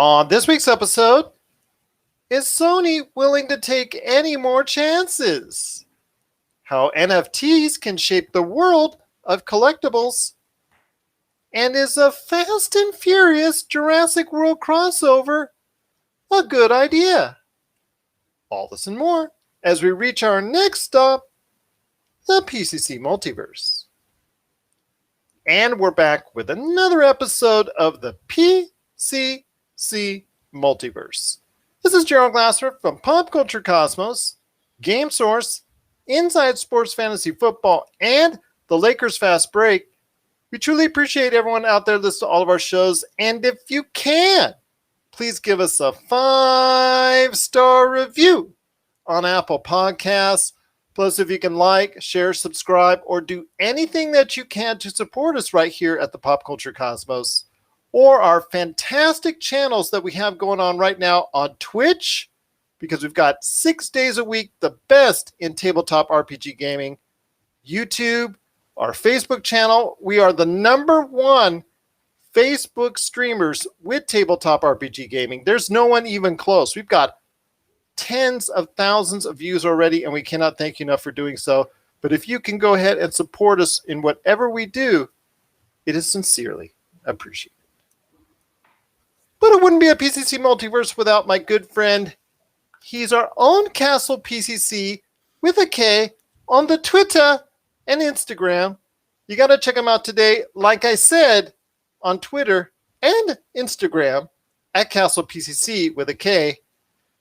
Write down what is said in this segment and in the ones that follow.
On this week's episode, is Sony willing to take any more chances? How NFTs can shape the world of collectibles? And is a Fast and Furious-Jurassic World crossover a good idea? All this and more as we reach our next stop, the PCC Multiverse. And we're back with another episode of the PCC Multiverse. This is Gerald Glasser from Pop Culture Cosmos, Game Source, Inside Sports Fantasy Football, and the Lakers Fast Break. We truly appreciate everyone out there listening to all of our shows. And if you can, please give us a 5-star review on Apple Podcasts. Plus, if you can like, share, subscribe, or do anything that you can to support us right here at the Pop Culture Cosmos, or our fantastic channels that we have going on right now on Twitch, because we've got 6 days a week, the best in tabletop RPG gaming. YouTube, our Facebook channel. We are the #1 Facebook streamers with tabletop RPG gaming. There's no one even close. We've got tens of thousands of views already, and we cannot thank you enough for doing so. But if you can go ahead and support us in whatever we do, it is sincerely appreciated. But it wouldn't be a PCC Multiverse without my good friend. He's our own Castle PCC with a K on the Twitter and Instagram. You got to check him out today, like I said, on Twitter and Instagram at Castle PCC with a K.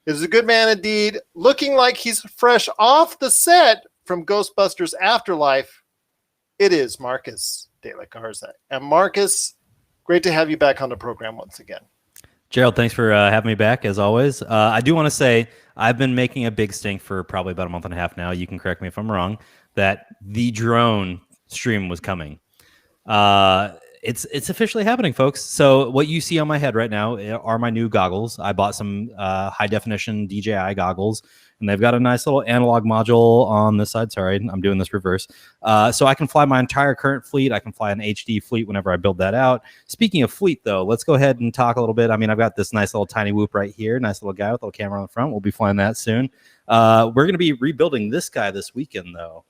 Is a good man indeed, looking like he's fresh off the set from Ghostbusters Afterlife. It is Marcus de la Garza. And Marcus, great to have you back on the program once again. Gerald, thanks for having me back, as always. I do want to say I've been making a big stink for probably about a month and a half now. You can correct me if I'm wrong, that the drone stream was coming. It's officially happening, folks. So what you see on my head right now are my new goggles. I bought some high-definition DJI goggles, and they've got a nice little analog module on this side. Sorry, I'm doing this reverse. So I can fly my entire current fleet. I can fly an HD fleet whenever I build that out. Speaking of fleet, though, let's go ahead and talk a little bit. I mean, I've got this nice little tiny whoop right here. Nice little guy with a little camera on the front. We'll be flying that soon. We're going to be rebuilding this guy this weekend, though.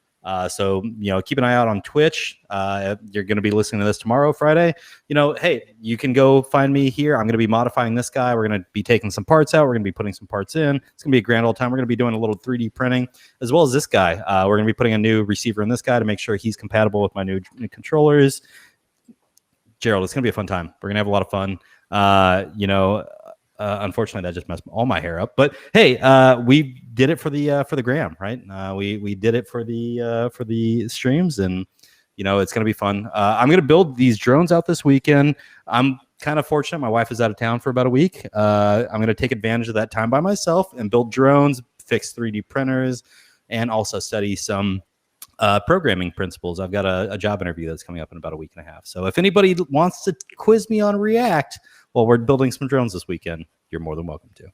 So, keep an eye out on Twitch. You're going to be listening to this tomorrow, Friday. Hey, you can go find me here. I'm going to be modifying this guy. We're going to be taking some parts out. We're going to be putting some parts in. It's going to be a grand old time. We're going to be doing a little 3D printing, as well as this guy. We're going to be putting a new receiver in this guy to make sure he's compatible with my new controllers. Gerald, it's going to be a fun time. We're going to have a lot of fun. Unfortunately, that just messed all my hair up. But hey, we did it for the gram, right? We did it for the streams, and it's gonna be fun. I'm gonna build these drones out this weekend. I'm kind of fortunate. My wife is out of town for about a week. I'm gonna take advantage of that time by myself and build drones, fix 3D printers, and also study some programming principles. I've got a job interview that's coming up in about a week and a half. So if anybody wants to quiz me on React while we're building some drones this weekend, you're more than welcome to.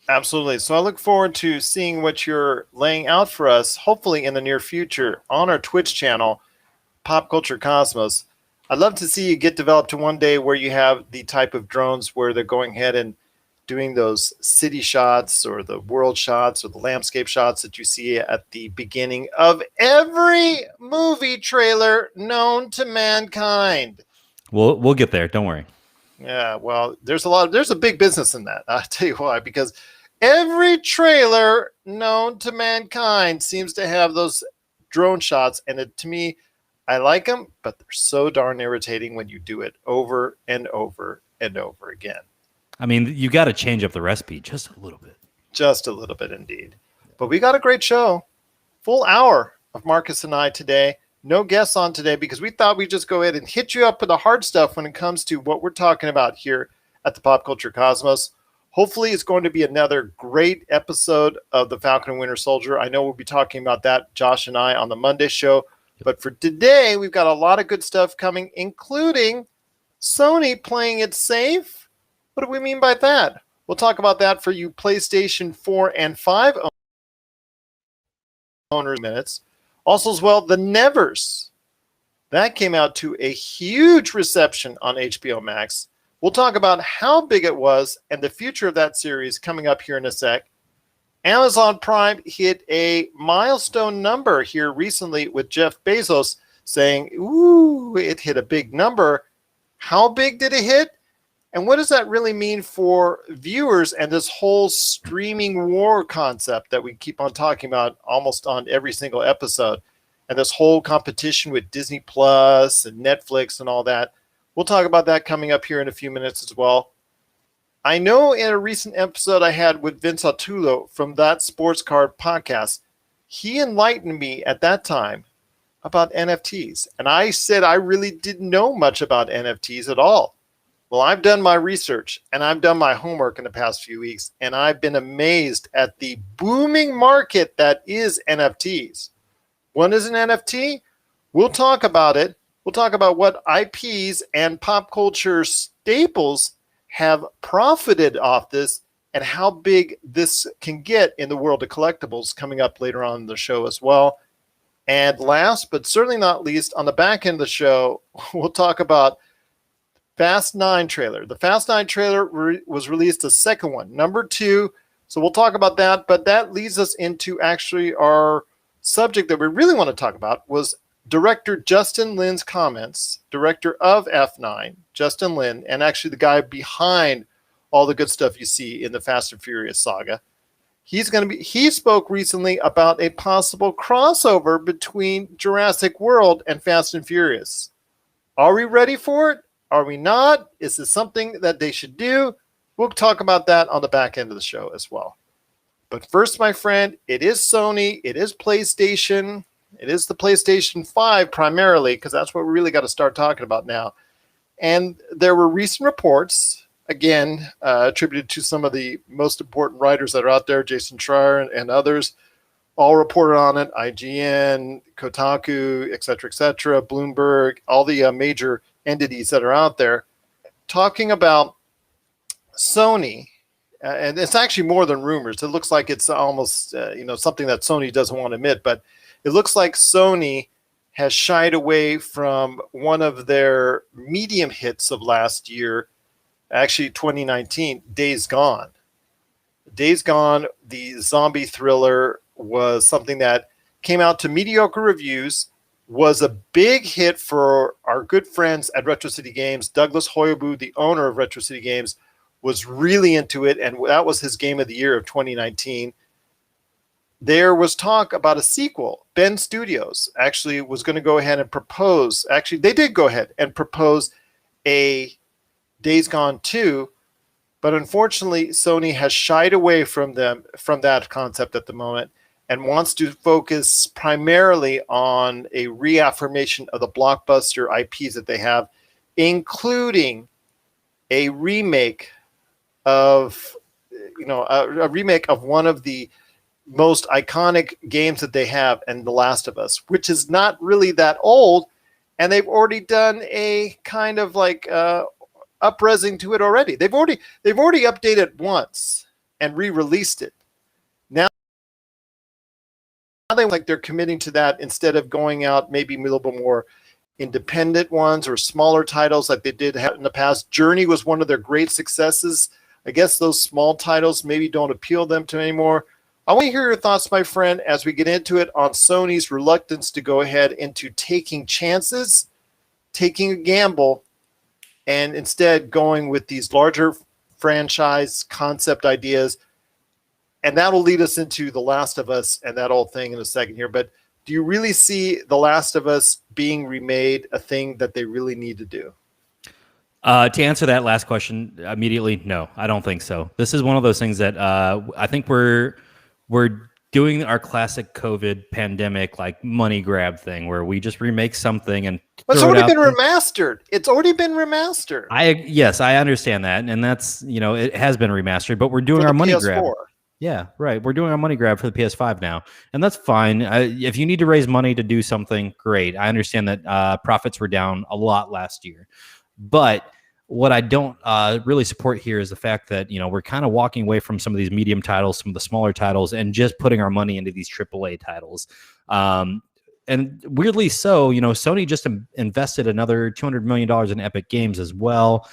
Absolutely. So I look forward to seeing what you're laying out for us, hopefully in the near future, on our Twitch channel, Pop Culture Cosmos. I'd love to see you get developed to one day where you have the type of drones where they're going ahead and doing those city shots or the world shots or the landscape shots that you see at the beginning of every movie trailer known to mankind. We'll get there. Don't worry. Yeah, well, there's a big business in that. I'll tell you why, because every trailer known to mankind seems to have those drone shots. And to me, I like them, but they're so darn irritating when you do it over and over and over again. I mean, you got to change up the recipe just a little bit. Just a little bit indeed. But we got a great show. Full hour of Marcus and I today. No guests on today because we thought we'd just go ahead and hit you up with the hard stuff when it comes to what we're talking about here at the Pop Culture Cosmos. Hopefully it's going to be another great episode of The Falcon and Winter Soldier. I know we'll be talking about that, Josh and I, on the Monday show. But for today, we've got a lot of good stuff coming, including Sony playing it safe. What do we mean by that? We'll talk about that for you PlayStation 4 and 5 owners minutes. Also as well, The Nevers. That came out to a huge reception on HBO Max. We'll talk about how big it was and the future of that series coming up here in a sec. Amazon Prime hit a milestone number here recently with Jeff Bezos saying, ooh, it hit a big number. How big did it hit? And what does that really mean for viewers and this whole streaming war concept that we keep on talking about almost on every single episode? And this whole competition with Disney Plus and Netflix and all that. We'll talk about that coming up here in a few minutes as well. I know in a recent episode I had with Vince Artullo from That Sports Card podcast, he enlightened me at that time about NFTs. And I said I really didn't know much about NFTs at all. Well, I've done my research and I've done my homework in the past few weeks, and I've been amazed at the booming market that is NFTs. What is an NFT? We'll talk about it. We'll talk about what IPs and pop culture staples have profited off this and how big this can get in the world of collectibles coming up later on in the show as well. And last, but certainly not least, on the back end of the show, we'll talk about Fast 9 trailer. The Fast 9 trailer was released, a second one, number 2. So we'll talk about that, but that leads us into actually our subject that we really want to talk about was director Justin Lin's comments, director of F9, Justin Lin, and actually the guy behind all the good stuff you see in the Fast and Furious saga. He spoke recently about a possible crossover between Jurassic World and Fast and Furious. Are we ready for it? Are we not? Is this something that they should do? We'll talk about that on the back end of the show as well. But first, my friend, it is Sony, it is PlayStation, it is the PlayStation 5 primarily, because that's what we really got to start talking about now. And there were recent reports, again, attributed to some of the most important writers that are out there, Jason Schreier and others, all reported on it, IGN, Kotaku, et cetera, Bloomberg, all the major entities that are out there, talking about Sony. And it's actually more than rumors. It looks like it's almost something that Sony doesn't want to admit, but it looks like Sony has shied away from one of their medium hits of last year, actually 2019, Days Gone. Days Gone, the zombie thriller, was something that came out to mediocre reviews, was a big hit for our good friends at Retro City Games. Douglas Hoyobu, the owner of Retro City Games, was really into it, and that was his game of the year of 2019. There was talk about a sequel. Ben Studios actually was going to go ahead and propose. Actually, they did go ahead and propose a Days Gone 2, but unfortunately, Sony has shied away from that concept at the moment and wants to focus primarily on a reaffirmation of the blockbuster IPs that they have, including a remake of a remake of one of the most iconic games that they have, and The Last of Us, which is not really that old, and they've already done a kind of like up-resing to it already. They've already updated once and re-released it. Now they like they're committing to that instead of going out maybe a little bit more independent ones or smaller titles like they did have in the past. Journey was one of their great successes. I guess those small titles maybe don't appeal them to anymore. I want to hear your thoughts, my friend, as we get into it on Sony's reluctance to go ahead into taking chances, taking a gamble, and instead going with these larger franchise concept ideas. And that'll lead us into The Last of Us and that whole thing in a second here. But do you really see The Last of Us being remade a thing that they really need to do? To answer that last question immediately, no, I don't think so. This is one of those things that I think we're doing our classic COVID pandemic like money grab thing where we just remake something and it's already been remastered. It's already been remastered. Yes, I understand that, and that's it has been remastered, but we're doing our money grab. Yeah, right. We're doing our money grab for the PS5 now, and that's fine. If you need to raise money to do something, great. I understand that profits were down a lot last year. But what I don't really support here is the fact that, we're kind of walking away from some of these medium titles, some of the smaller titles, and just putting our money into these AAA titles. And weirdly so, Sony just invested another $200 million in Epic Games as well.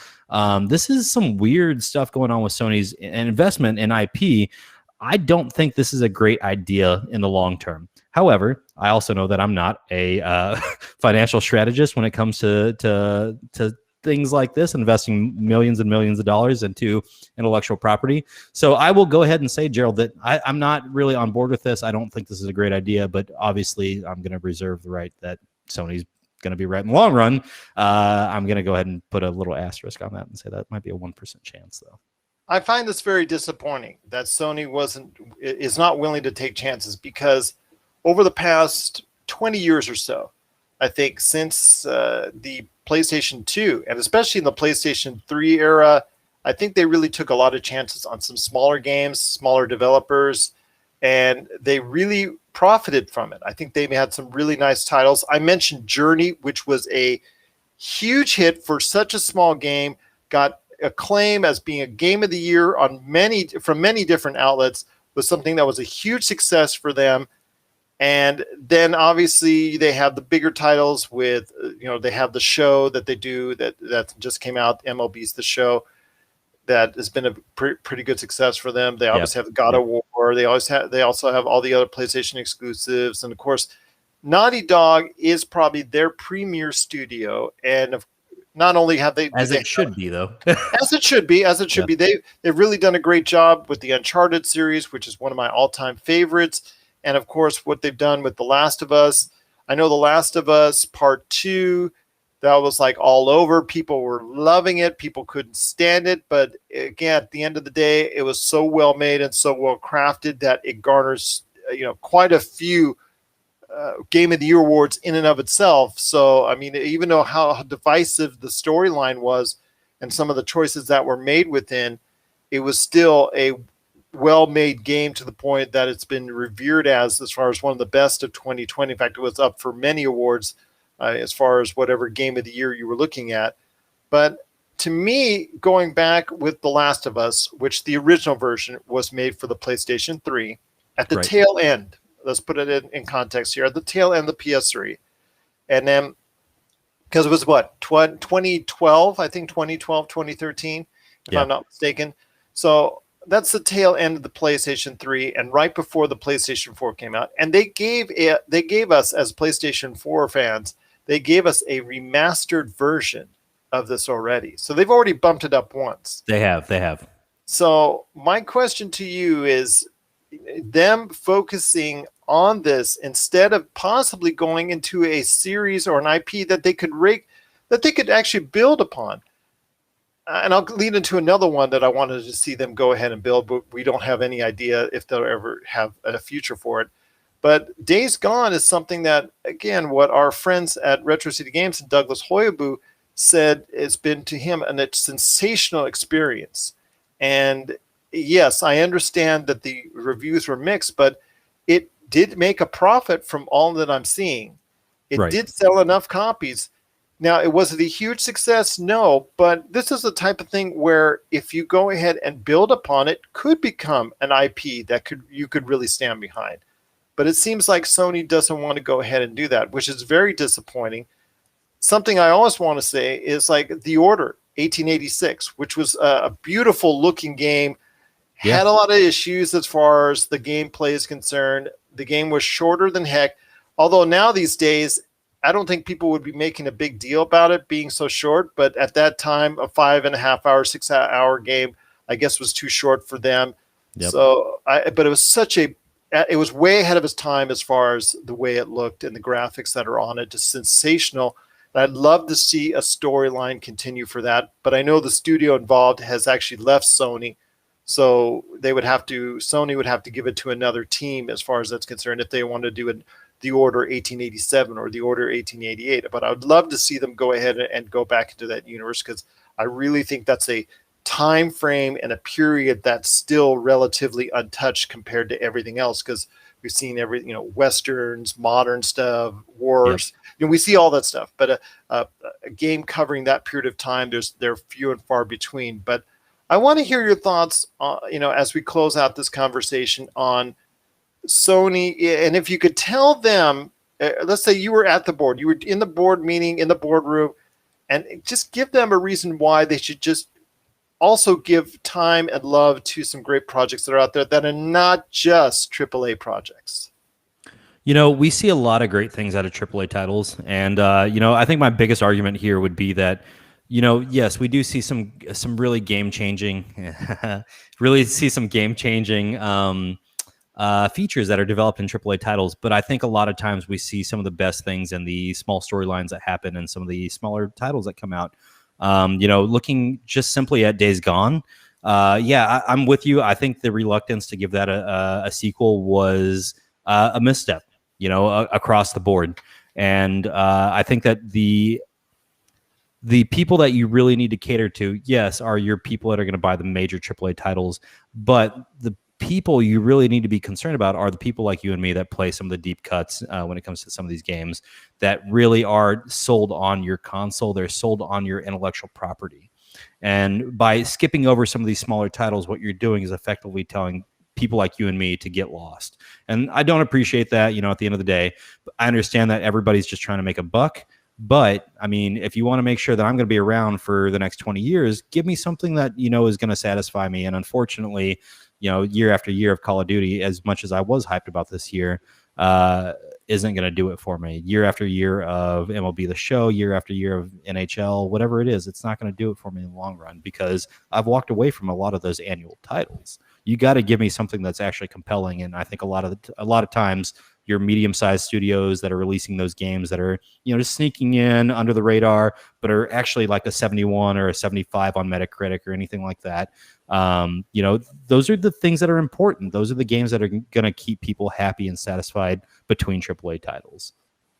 This is some weird stuff going on with Sony's investment in IP. I don't think this is a great idea in the long term. However, I also know that I'm not a financial strategist when it comes to things like this, investing millions and millions of dollars into intellectual property. So I will go ahead and say, Gerald, that I'm not really on board with this. I don't think this is a great idea, but obviously I'm going to reserve the right that Sony's going to be right in the long run. I'm going to go ahead and put a little asterisk on that and say that might be a 1% chance, though. I find this very disappointing that Sony is not willing to take chances, because over the past 20 years or so, I think since the PlayStation 2, and especially in the PlayStation 3 era, I think they really took a lot of chances on some smaller games, smaller developers, and they really profited from it. I think they had some really nice titles. I mentioned Journey, which was a huge hit for such a small game, got acclaim as being a game of the year from many different outlets, was something that was a huge success for them. And then obviously they have the bigger titles with, they have the show that they do that just came out, MLB's The Show, that has been a pretty good success for them. They obviously have God of War. They also have all the other PlayStation exclusives. And of course, Naughty Dog is probably their premier studio. And not only have they, as it should be, though, as it should be, they've really done a great job with the Uncharted series, which is one of my all-time favorites. And of course, what they've done with The Last of Us. I know The Last of Us Part 2, that was like all over. People were loving it. People couldn't stand it. But again, at the end of the day, it was so well made and so well crafted that it garners, quite a few Game of the Year awards in and of itself. So, I mean, even though how divisive the storyline was and some of the choices that were made within, it was still a well-made game to the point that it's been revered as far as one of the best of 2020. In fact, it was up for many awards as far as whatever Game of the Year you were looking at. But to me, going back with The Last of Us, which the original version was made for the PlayStation 3, at the tail end, let's put it in context here, at the tail end of the PS3, and then, because it was 2012, I think 2012, 2013, if I'm not mistaken. So that's the tail end of the PlayStation 3, and right before the PlayStation 4 came out. And they gave us, as PlayStation 4 fans, they gave us a remastered version of this already. So they've already bumped it up once. They have. So my question to you is, them focusing on this instead of possibly going into a series or an IP that they could actually build upon. And I'll lead into another one that I wanted to see them go ahead and build, but we don't have any idea if they'll ever have a future for it. But Days Gone is something that, again, what our friends at Retro City Games and Douglas Hoyabu said has been to him a sensational experience. And yes, I understand that the reviews were mixed, but it did make a profit from all that I'm seeing. It did sell enough copies. Now, was it a huge success? No, but this is the type of thing where if you go ahead and build upon it, could become an IP that you could really stand behind. But it seems like Sony doesn't want to go ahead and do that, which is very disappointing. Something I always want to say is like The Order 1886, which was a beautiful looking game, had a lot of issues as far as the gameplay is concerned. The game was shorter than heck, although now these days, I don't think people would be making a big deal about it being so short, but at that time, a 5.5 hour, 6 hour game, I guess, was too short for them. So, but it was it was way ahead of its time as far as the way it looked and the graphics that are on it, just sensational. And I'd love to see a storyline continue for that, but I know the studio involved has actually left Sony, so Sony would have to give it to another team as far as that's concerned if they want to do The Order 1887 or The Order 1888. But I would love to see them go ahead and go back into that universe, because I really think that's a time frame and a period that's still relatively untouched compared to everything else, because we've seen westerns, modern stuff, wars. We see all that stuff, but a game covering that period of time, they're few and far between. But I want to hear your thoughts, as we close out this conversation on Sony, and if you could tell them, let's say you were at the board, you were in the board meeting, in the boardroom, and just give them a reason why they should just also give time and love to some great projects that are out there that are not just AAA projects. We see a lot of great things out of AAA titles, and I think my biggest argument here would be that, yes, we do see some really game changing, really see some game changing features that are developed in AAA titles. But I think a lot of times we see some of the best things in the small storylines that happen in some of the smaller titles that come out. Looking just simply at Days Gone, I'm with you. I think the reluctance to give that a sequel was a misstep, across the board. And I think that the people that you really need to cater to, yes, are your people that are going to buy the major AAA titles, but the people you really need to be concerned about are the people like you and me that play some of the deep cuts when it comes to some of these games that really are sold on your console. They're sold on your intellectual property. And by skipping over some of these smaller titles, what you're doing is effectively telling people like you and me to get lost. And I don't appreciate that, at the end of the day. I understand that everybody's just trying to make a buck. But I mean, if you want to make sure that I'm going to be around for the next 20 years, give me something that, is going to satisfy me. And unfortunately, year after year of Call of Duty, as much as I was hyped about this year, isn't going to do it for me. Year after year of MLB The Show, year after year of NHL, whatever it is, it's not going to do it for me in the long run because I've walked away from a lot of those annual titles. You got to give me something that's actually compelling, and I think a lot of times your medium-sized studios that are releasing those games that are just sneaking in under the radar, but are actually like a 71 or a 75 on Metacritic or anything like that. Those are the things that are important. Those are the games that are going to keep people happy and satisfied between AAA titles.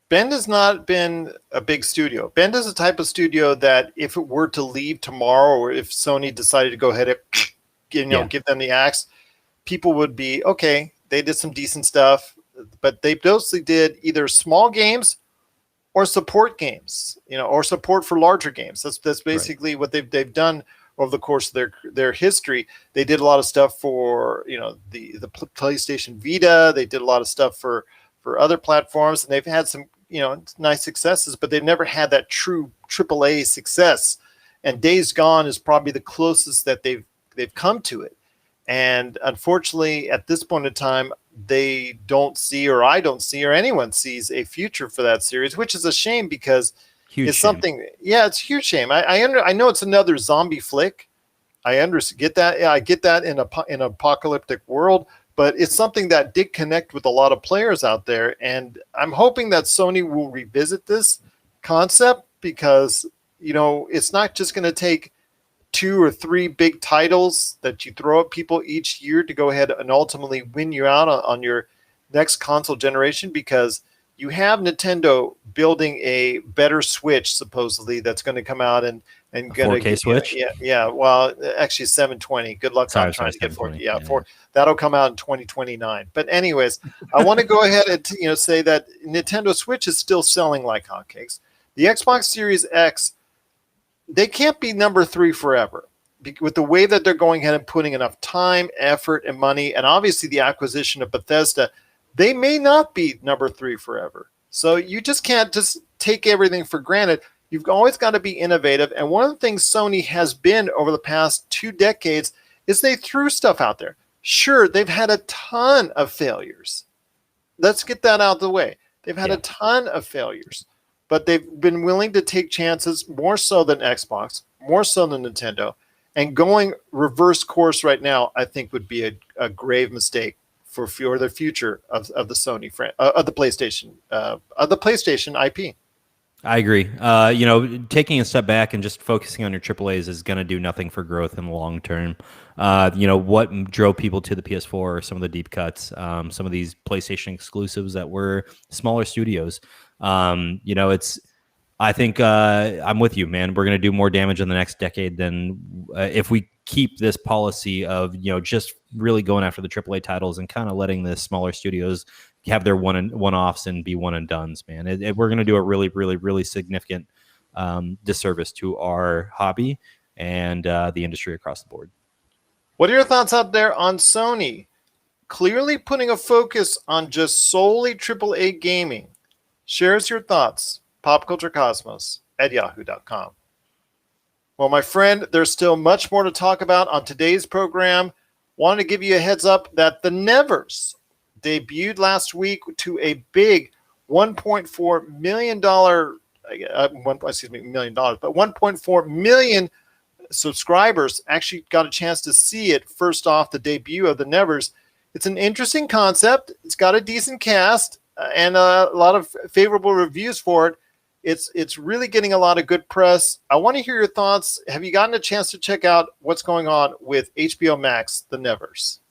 Bend has not been a big studio. Bend is a type of studio that if it were to leave tomorrow, or if Sony decided to go ahead and give them the axe, people would be, okay, they did some decent stuff, but they mostly did either small games or support games, or support for larger games. That's basically right. What they've done over the course of their history. They did a lot of stuff for, the PlayStation Vita. They did a lot of stuff for other platforms, and they've had some, nice successes, but they've never had that true AAA success. And Days Gone is probably the closest that they've come to it. And unfortunately, at this point in time, they don't see, or I don't see, or anyone sees a future for that series, which is a shame because huge it's shame. Something. Yeah, it's a huge shame. I know it's another zombie flick. Get that. Yeah, I get that in an apocalyptic world, but it's something that did connect with a lot of players out there, and I'm hoping that Sony will revisit this concept because it's not just going to take 2 or 3 big titles that you throw at people each year to go ahead and ultimately win you out on your next console generation, because you have Nintendo building a better Switch, supposedly, that's going to come out and going to 4K Switch. Yeah. Well, actually 720. Good luck on trying to get 4K. Yeah, that'll come out in 2029. But anyways, I want to go ahead and say that Nintendo Switch is still selling like hotcakes. The Xbox Series X, they can't be number 3 forever with the way that they're going ahead and putting enough time, effort, and money, and obviously the acquisition of Bethesda. They may not be number 3 forever. So you just can't just take everything for granted. You've always got to be innovative. And one of the things Sony has been over the past 2 decades is they threw stuff out there. Sure, they've had a ton of failures. Let's get that out of the way. They've had a ton of failures. But they've been willing to take chances, more so than Xbox, more so than Nintendo. And going reverse course right now, I think, would be a grave mistake for the future of the Sony of the PlayStation IP. I agree. Taking a step back and just focusing on your AAAs is going to do nothing for growth in the long term. What drove people to the PS4 are some of the deep cuts, some of these PlayStation exclusives that were smaller studios. I think I'm with you, man. We're going to do more damage in the next decade than if we keep this policy of, just really going after the AAA titles and kind of letting the smaller studios have their one-offs and be one and dones, man. We're going to do a really, really, really significant disservice to our hobby and the industry across the board. What are your thoughts out there on Sony clearly putting a focus on just solely AAA gaming? Share us your thoughts. PopCultureCosmos@yahoo.com. Well, my friend, there's still much more to talk about on today's program. Wanted to give you a heads up that The Nevers debuted last week to a big $1.4 million, million dollars, but 1.4 million subscribers actually got a chance to see it first off the debut of The Nevers. It's an interesting concept. It's got a decent cast and a lot of favorable reviews for it. It's really getting a lot of good press. I want to hear your thoughts. Have you gotten a chance to check out what's going on with HBO Max, The Nevers?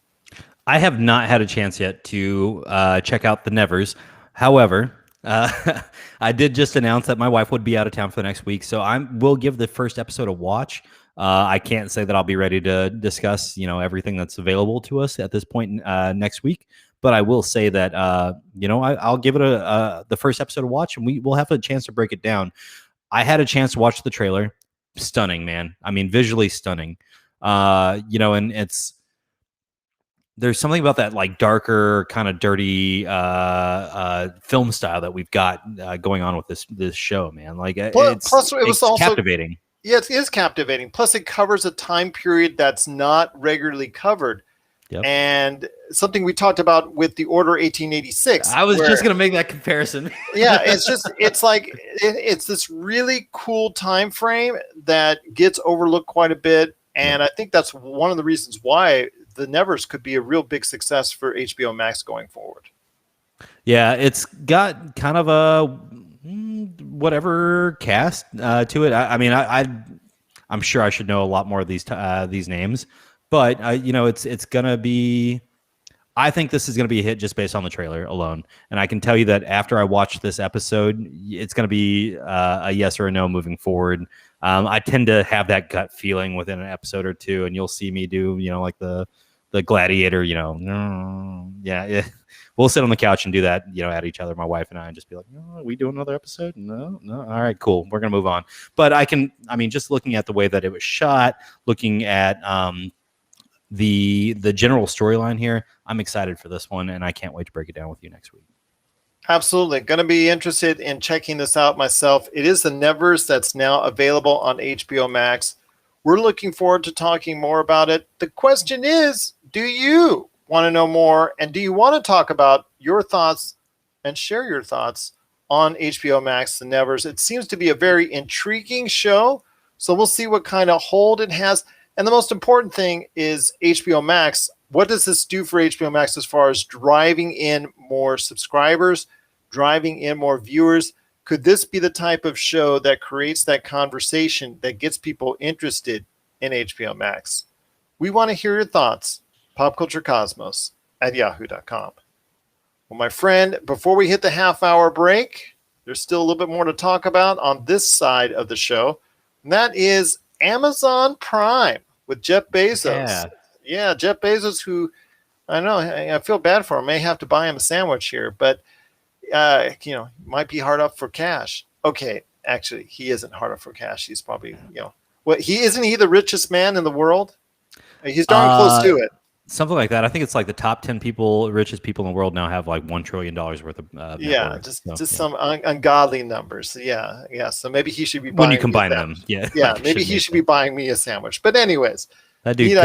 I have not had a chance yet to check out The Nevers. However, I did just announce that my wife would be out of town for the next week, so we'll give the first episode a watch. I can't say that I'll be ready to discuss, everything that's available to us at this point next week. But I will say that, I'll give it the first episode of watch, and we'll have a chance to break it down. I had a chance to watch the trailer. Stunning, man. I mean, visually stunning. And there's something about that like darker, kind of dirty film style that we've got going on with this show, man. Like, plus it was also captivating. Yeah, it is captivating. Plus, it covers a time period that's not regularly covered. Yep. And something we talked about with the Order 1886. I was just going to make that comparison. Yeah, it's this really cool time frame that gets overlooked quite a bit. And I think that's one of the reasons why The Nevers could be a real big success for HBO Max going forward. Yeah, it's got kind of a whatever cast to it. I'm sure I should know a lot more of these names. But it's gonna be. I think this is gonna be a hit just based on the trailer alone, and I can tell you that after I watch this episode, it's gonna be a yes or a no moving forward. I tend to have that gut feeling within an episode or two, and you'll see me do like the gladiator. Yeah. We'll sit on the couch and do that, at each other, my wife and I, and just be like, "Are we doing another episode? No. All right, cool. We're gonna move on." But just looking at the way that it was shot, looking at the general storyline here, I'm excited for this one, and I can't wait to break it down with you next week. Absolutely. Going to be interested in checking this out myself. It is The Nevers that's now available on HBO Max. We're looking forward to talking more about it. The question is, do you want to know more, and do you want to talk about your thoughts and share your thoughts on HBO Max, The Nevers? It seems to be a very intriguing show, so we'll see what kind of hold it has. And the most important thing is HBO Max. What does this do for HBO Max as far as driving in more subscribers, driving in more viewers? Could this be the type of show that creates that conversation that gets people interested in HBO Max? We want to hear your thoughts. popculturecosmos@yahoo.com. Well, my friend, before we hit the half-hour break, there's still a little bit more to talk about on this side of the show, and that is Amazon Prime with Jeff Bezos. Yeah, Jeff Bezos, who I know I feel bad for him. May have to buy him a sandwich here, but might be hard up for cash. Okay, actually, he isn't hard up for cash. He's probably isn't he the richest man in the world? He's darn close to it. Something like that. I think it's like the top 10 richest people in the world now have like $1 trillion worth of some ungodly numbers. Yeah. So maybe he should be buying when you combine them. Yeah. Maybe he should be buying me a sandwich. But anyways, that dude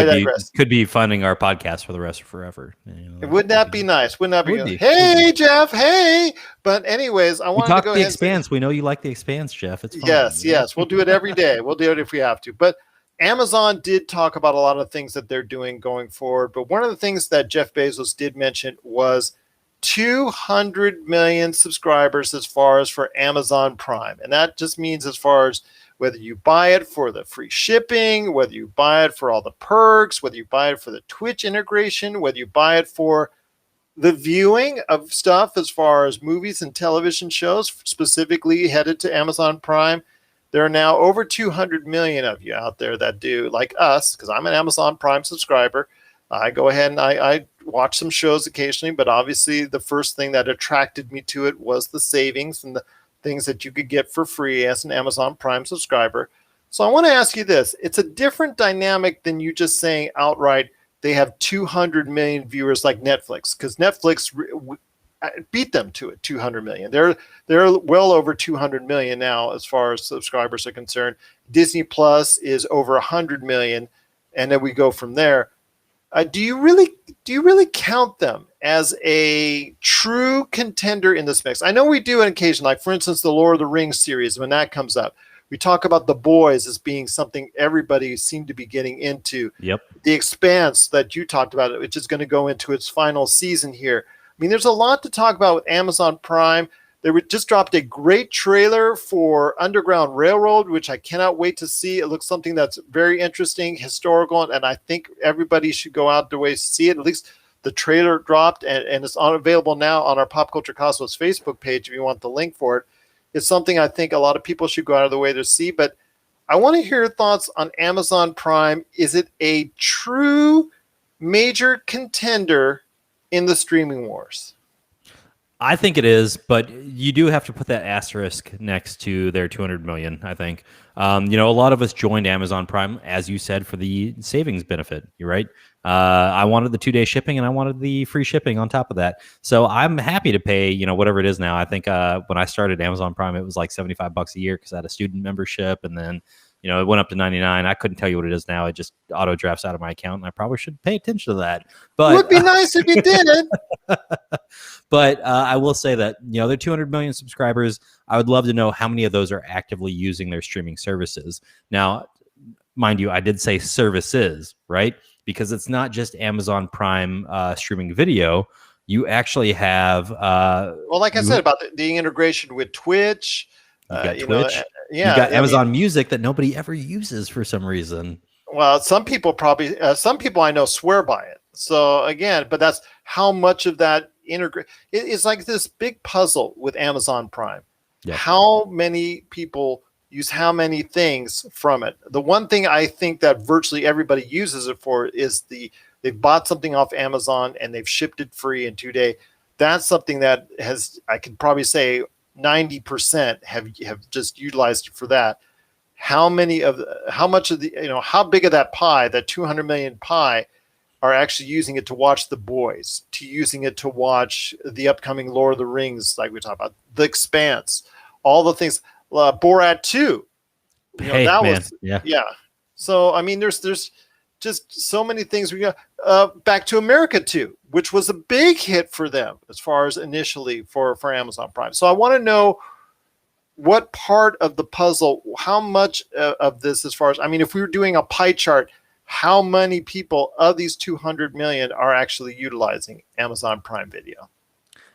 could be funding our podcast for the rest of forever. Wouldn't that be nice? Wouldn't that be good? Hey, Jeff. Hey. But anyways, I want to go ahead. The Expanse. We know you like The Expanse, Jeff. It's fun. Yes. We'll do it every day. We'll do it if we have to. But Amazon did talk about a lot of things that they're doing going forward, but one of the things that Jeff Bezos did mention was 200 million subscribers as far as for Amazon Prime. And that just means as far as whether you buy it for the free shipping, whether you buy it for all the perks, whether you buy it for the Twitch integration, whether you buy it for the viewing of stuff as far as movies and television shows specifically headed to Amazon Prime. There are now over 200 million of you out there that do, like us, because I'm an Amazon Prime subscriber. I go ahead and I watch some shows occasionally, but obviously the first thing that attracted me to it was the savings and the things that you could get for free as an Amazon Prime subscriber. So I want to ask you this. It's a different dynamic than you just saying outright they have 200 million viewers like Netflix, because Netflix beat them to it, 200 million. They're well over 200 million now as far as subscribers are concerned. Disney Plus is over 100 million, and then we go from there. Do you really count them as a true contender in this mix? I know we do on occasion, like for instance, the Lord of the Rings series, when that comes up. We talk about The Boys as being something everybody seemed to be getting into. Yep. The Expanse that you talked about, which is going to go into its final season here. I mean, there's a lot to talk about with Amazon Prime. They just dropped a great trailer for Underground Railroad, which I cannot wait to see. It looks something that's very interesting, historical, and I think everybody should go out their way to see it. At least the trailer dropped, and it's available now on our Pop Culture Cosmos Facebook page if you want the link for it. It's something I think a lot of people should go out of the way to see. But I want to hear your thoughts on Amazon Prime. Is it a true major contender in the streaming wars? I think it is, but you do have to put that asterisk next to their 200 million, I think. A lot of us joined Amazon Prime, as you said, for the savings benefit. You're right. I wanted the 2-day shipping and I wanted the free shipping on top of that. So I'm happy to pay, whatever it is now. I think when I started Amazon Prime, it was like $75 a year because I had a student membership, and then it went up to $99. I couldn't tell you what it is now. It just auto drafts out of my account, and I probably should pay attention to that. But it would be nice if you did. But I will say that, they're 200 million subscribers. I would love to know how many of those are actively using their streaming services. Now, mind you, I did say services, right? Because it's not just Amazon Prime streaming video. You actually have... like I said, about the integration with Twitch. You got Twitch. You got Amazon Music that nobody ever uses for some reason. Well, some people I know swear by it. So again, but that's how much of that integrate. It's like this big puzzle with Amazon Prime. Yep. How many people use how many things from it? The one thing I think that virtually everybody uses it for is they've bought something off Amazon and they've shipped it free in 2 days. That's something that I could probably say 90% have just utilized it for that. How much of the, how big of that pie, that 200 million pie, are actually using it to watch The Boys, to using it to watch the upcoming Lord of the Rings, like we talked about, The Expanse, all the things, Borat 2. Yeah. So, I mean, there's just so many things. We got Back to America 2, which was a big hit for them as far as initially for Amazon Prime. So I want to know what part of the puzzle, how much of this, as far as, I mean, if we were doing a pie chart, how many people of these 200 million are actually utilizing Amazon Prime Video?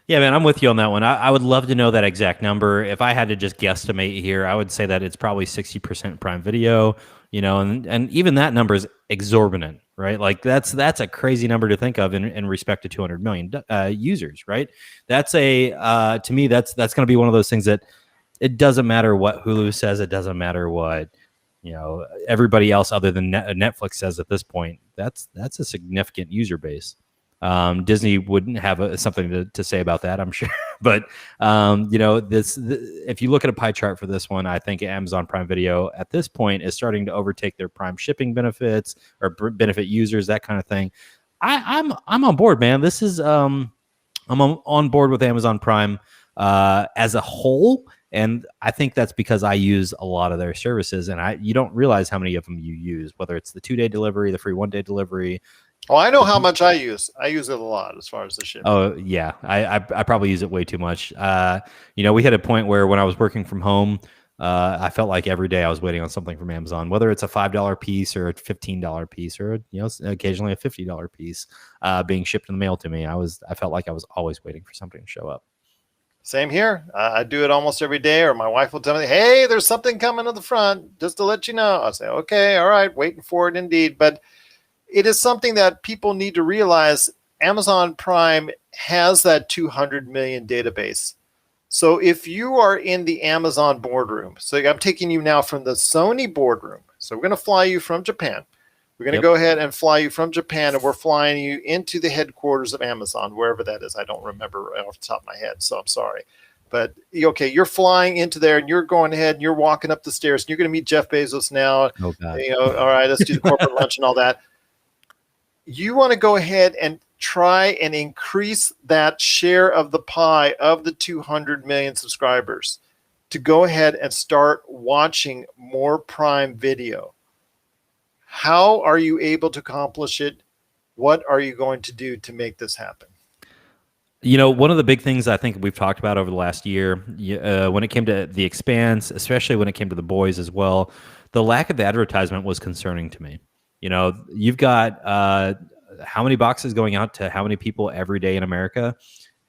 Yeah, man, I'm with you on that one. I would love to know that exact number. If I had to just guesstimate here, I would say that it's probably 60% Prime Video, and even that number is exorbitant, right? Like that's a crazy number to think of in respect to 200 million users, right? That's to me, that's going to be one of those things that it doesn't matter what Hulu says. It doesn't matter what, everybody else other than Netflix says at this point. That's a significant user base. Disney wouldn't have something to say about that, I'm sure. But if you look at a pie chart for this one, I think Amazon Prime Video at this point is starting to overtake their Prime shipping benefits or benefit users, that kind of thing. I'm on board, man. This is I'm on board with Amazon Prime as a whole. And I think that's because I use a lot of their services, and you don't realize how many of them you use, whether it's the 2-day delivery, the free 1-day delivery. Oh, I know how much I use. I use it a lot as far as the shipping. Oh, yeah. I probably use it way too much. We hit a point where when I was working from home, I felt like every day I was waiting on something from Amazon, whether it's a $5 piece or a $15 piece or, occasionally a $50 piece being shipped in the mail to me. I felt like I was always waiting for something to show up. Same here. I do it almost every day, or my wife will tell me, hey, there's something coming to the front, just to let you know. I'll say, okay, all right, waiting for it indeed. But it is something that people need to realize. Amazon Prime has that 200 million database. So if you are in the Amazon boardroom, so I'm taking you now from the Sony boardroom. So we're going to fly you from Japan. We're going to go ahead and fly you from Japan, and we're flying you into the headquarters of Amazon, wherever that is. I don't remember off the top of my head, so I'm sorry. But, okay, you're flying into there, and you're going ahead, and you're walking up the stairs, and you're going to meet Jeff Bezos now. Oh, God. All right, let's do the corporate lunch and all that. You want to go ahead and try and increase that share of the pie of the 200 million subscribers to go ahead and start watching more Prime Video. How are you able to accomplish it? What are you going to do to make this happen? One of the big things I think we've talked about over the last year, when it came to The Expanse, especially when it came to The Boys as well, the lack of advertisement was concerning to me. You've got how many boxes going out to how many people every day in America?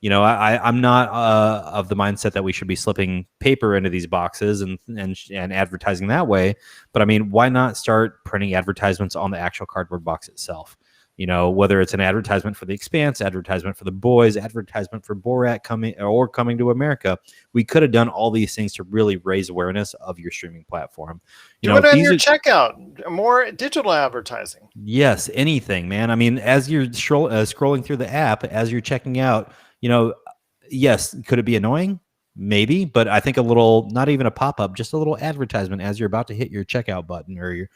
I'm not of the mindset that we should be slipping paper into these boxes and advertising that way. But I mean, why not start printing advertisements on the actual cardboard box itself? Whether it's an advertisement for The Expanse, advertisement for The Boys, advertisement for Borat coming to America, we could have done all these things to really raise awareness of your streaming platform. Do it on your checkout, more digital advertising. Yes, anything, man. I mean, as you're scrolling through the app, as you're checking out, yes, could it be annoying? Maybe, but I think a little, not even a pop-up, just a little advertisement as you're about to hit your checkout button or your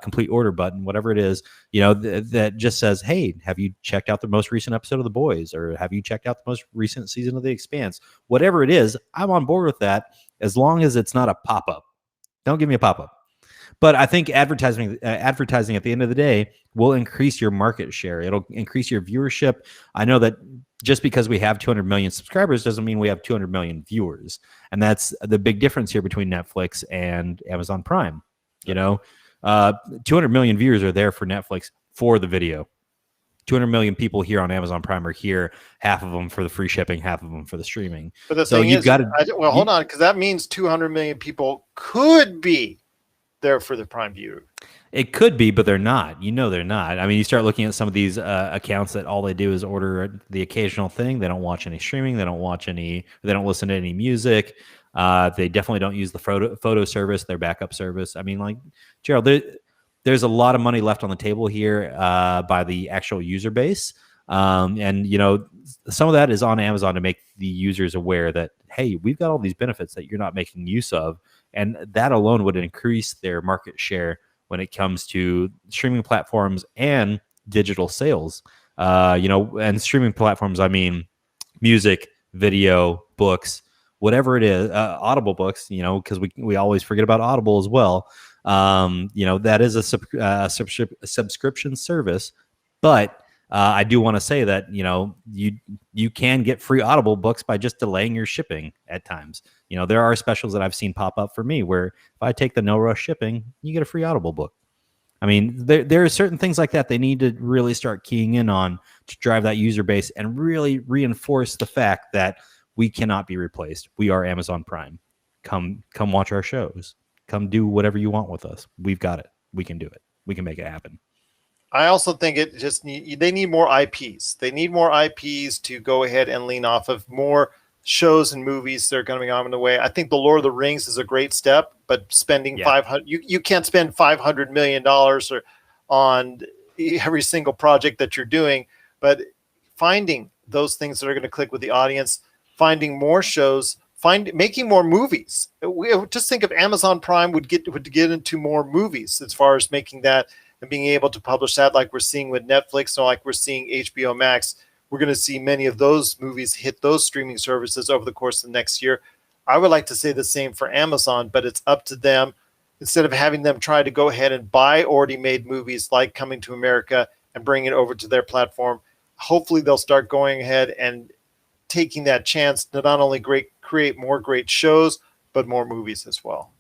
complete order button, whatever it is, that just says, hey, have you checked out the most recent episode of The Boys? Or have you checked out the most recent season of The Expanse? Whatever it is, I'm on board with that as long as it's not a pop-up. Don't give me a pop-up. But I think advertising at the end of the day will increase your market share. It'll increase your viewership. I know that just because we have 200 million subscribers doesn't mean we have 200 million viewers. And that's the big difference here between Netflix and Amazon Prime. 200 million viewers are there for Netflix for the video. 200 million people here on Amazon Prime are here, half of them for the free shipping, half of them for the streaming. But the thing is, hold on, because that means 200 million people could be there for the Prime viewer. It could be, but they're not. They're not. I mean, you start looking at some of these accounts that all they do is order the occasional thing. They don't watch any streaming. They don't listen to any music. They definitely don't use the photo service, their backup service. I mean, like, Gerald, there's a lot of money left on the table here by the actual user base. And some of that is on Amazon to make the users aware that, hey, we've got all these benefits that you're not making use of. And that alone would increase their market share when it comes to streaming platforms and digital sales. And streaming platforms, I mean, music, video, books, whatever it is, Audible books, because we always forget about Audible as well. That is a subscription service, but I do want to say that you can get free Audible books by just delaying your shipping at times. There are specials that I've seen pop up for me where if I take the no rush shipping, you get a free Audible book. I mean, there are certain things like that they need to really start keying in on to drive that user base and really reinforce the fact that we cannot be replaced. We are Amazon Prime. Come watch our shows. Come do whatever you want with us. We've got it. We can do it. We can make it happen. I also think they need more IPs. They need more IPs to go ahead and lean off of more shows and movies that are going to be on the way. I think The Lord of the Rings is a great step, but spending you can't spend $500 million on every single project that you're doing, but finding those things that are going to click with the audience, finding more shows, making more movies. We just think of Amazon Prime would get into more movies as far as making that and being able to publish that, like we're seeing with Netflix or like we're seeing HBO Max. We're going to see many of those movies hit those streaming services over the course of the next year. I would like to say the same for Amazon, but it's up to them. Instead of having them try to go ahead and buy already made movies like Coming to America and bring it over to their platform, hopefully they'll start going ahead and taking that chance to not only create more great shows, but more movies as well.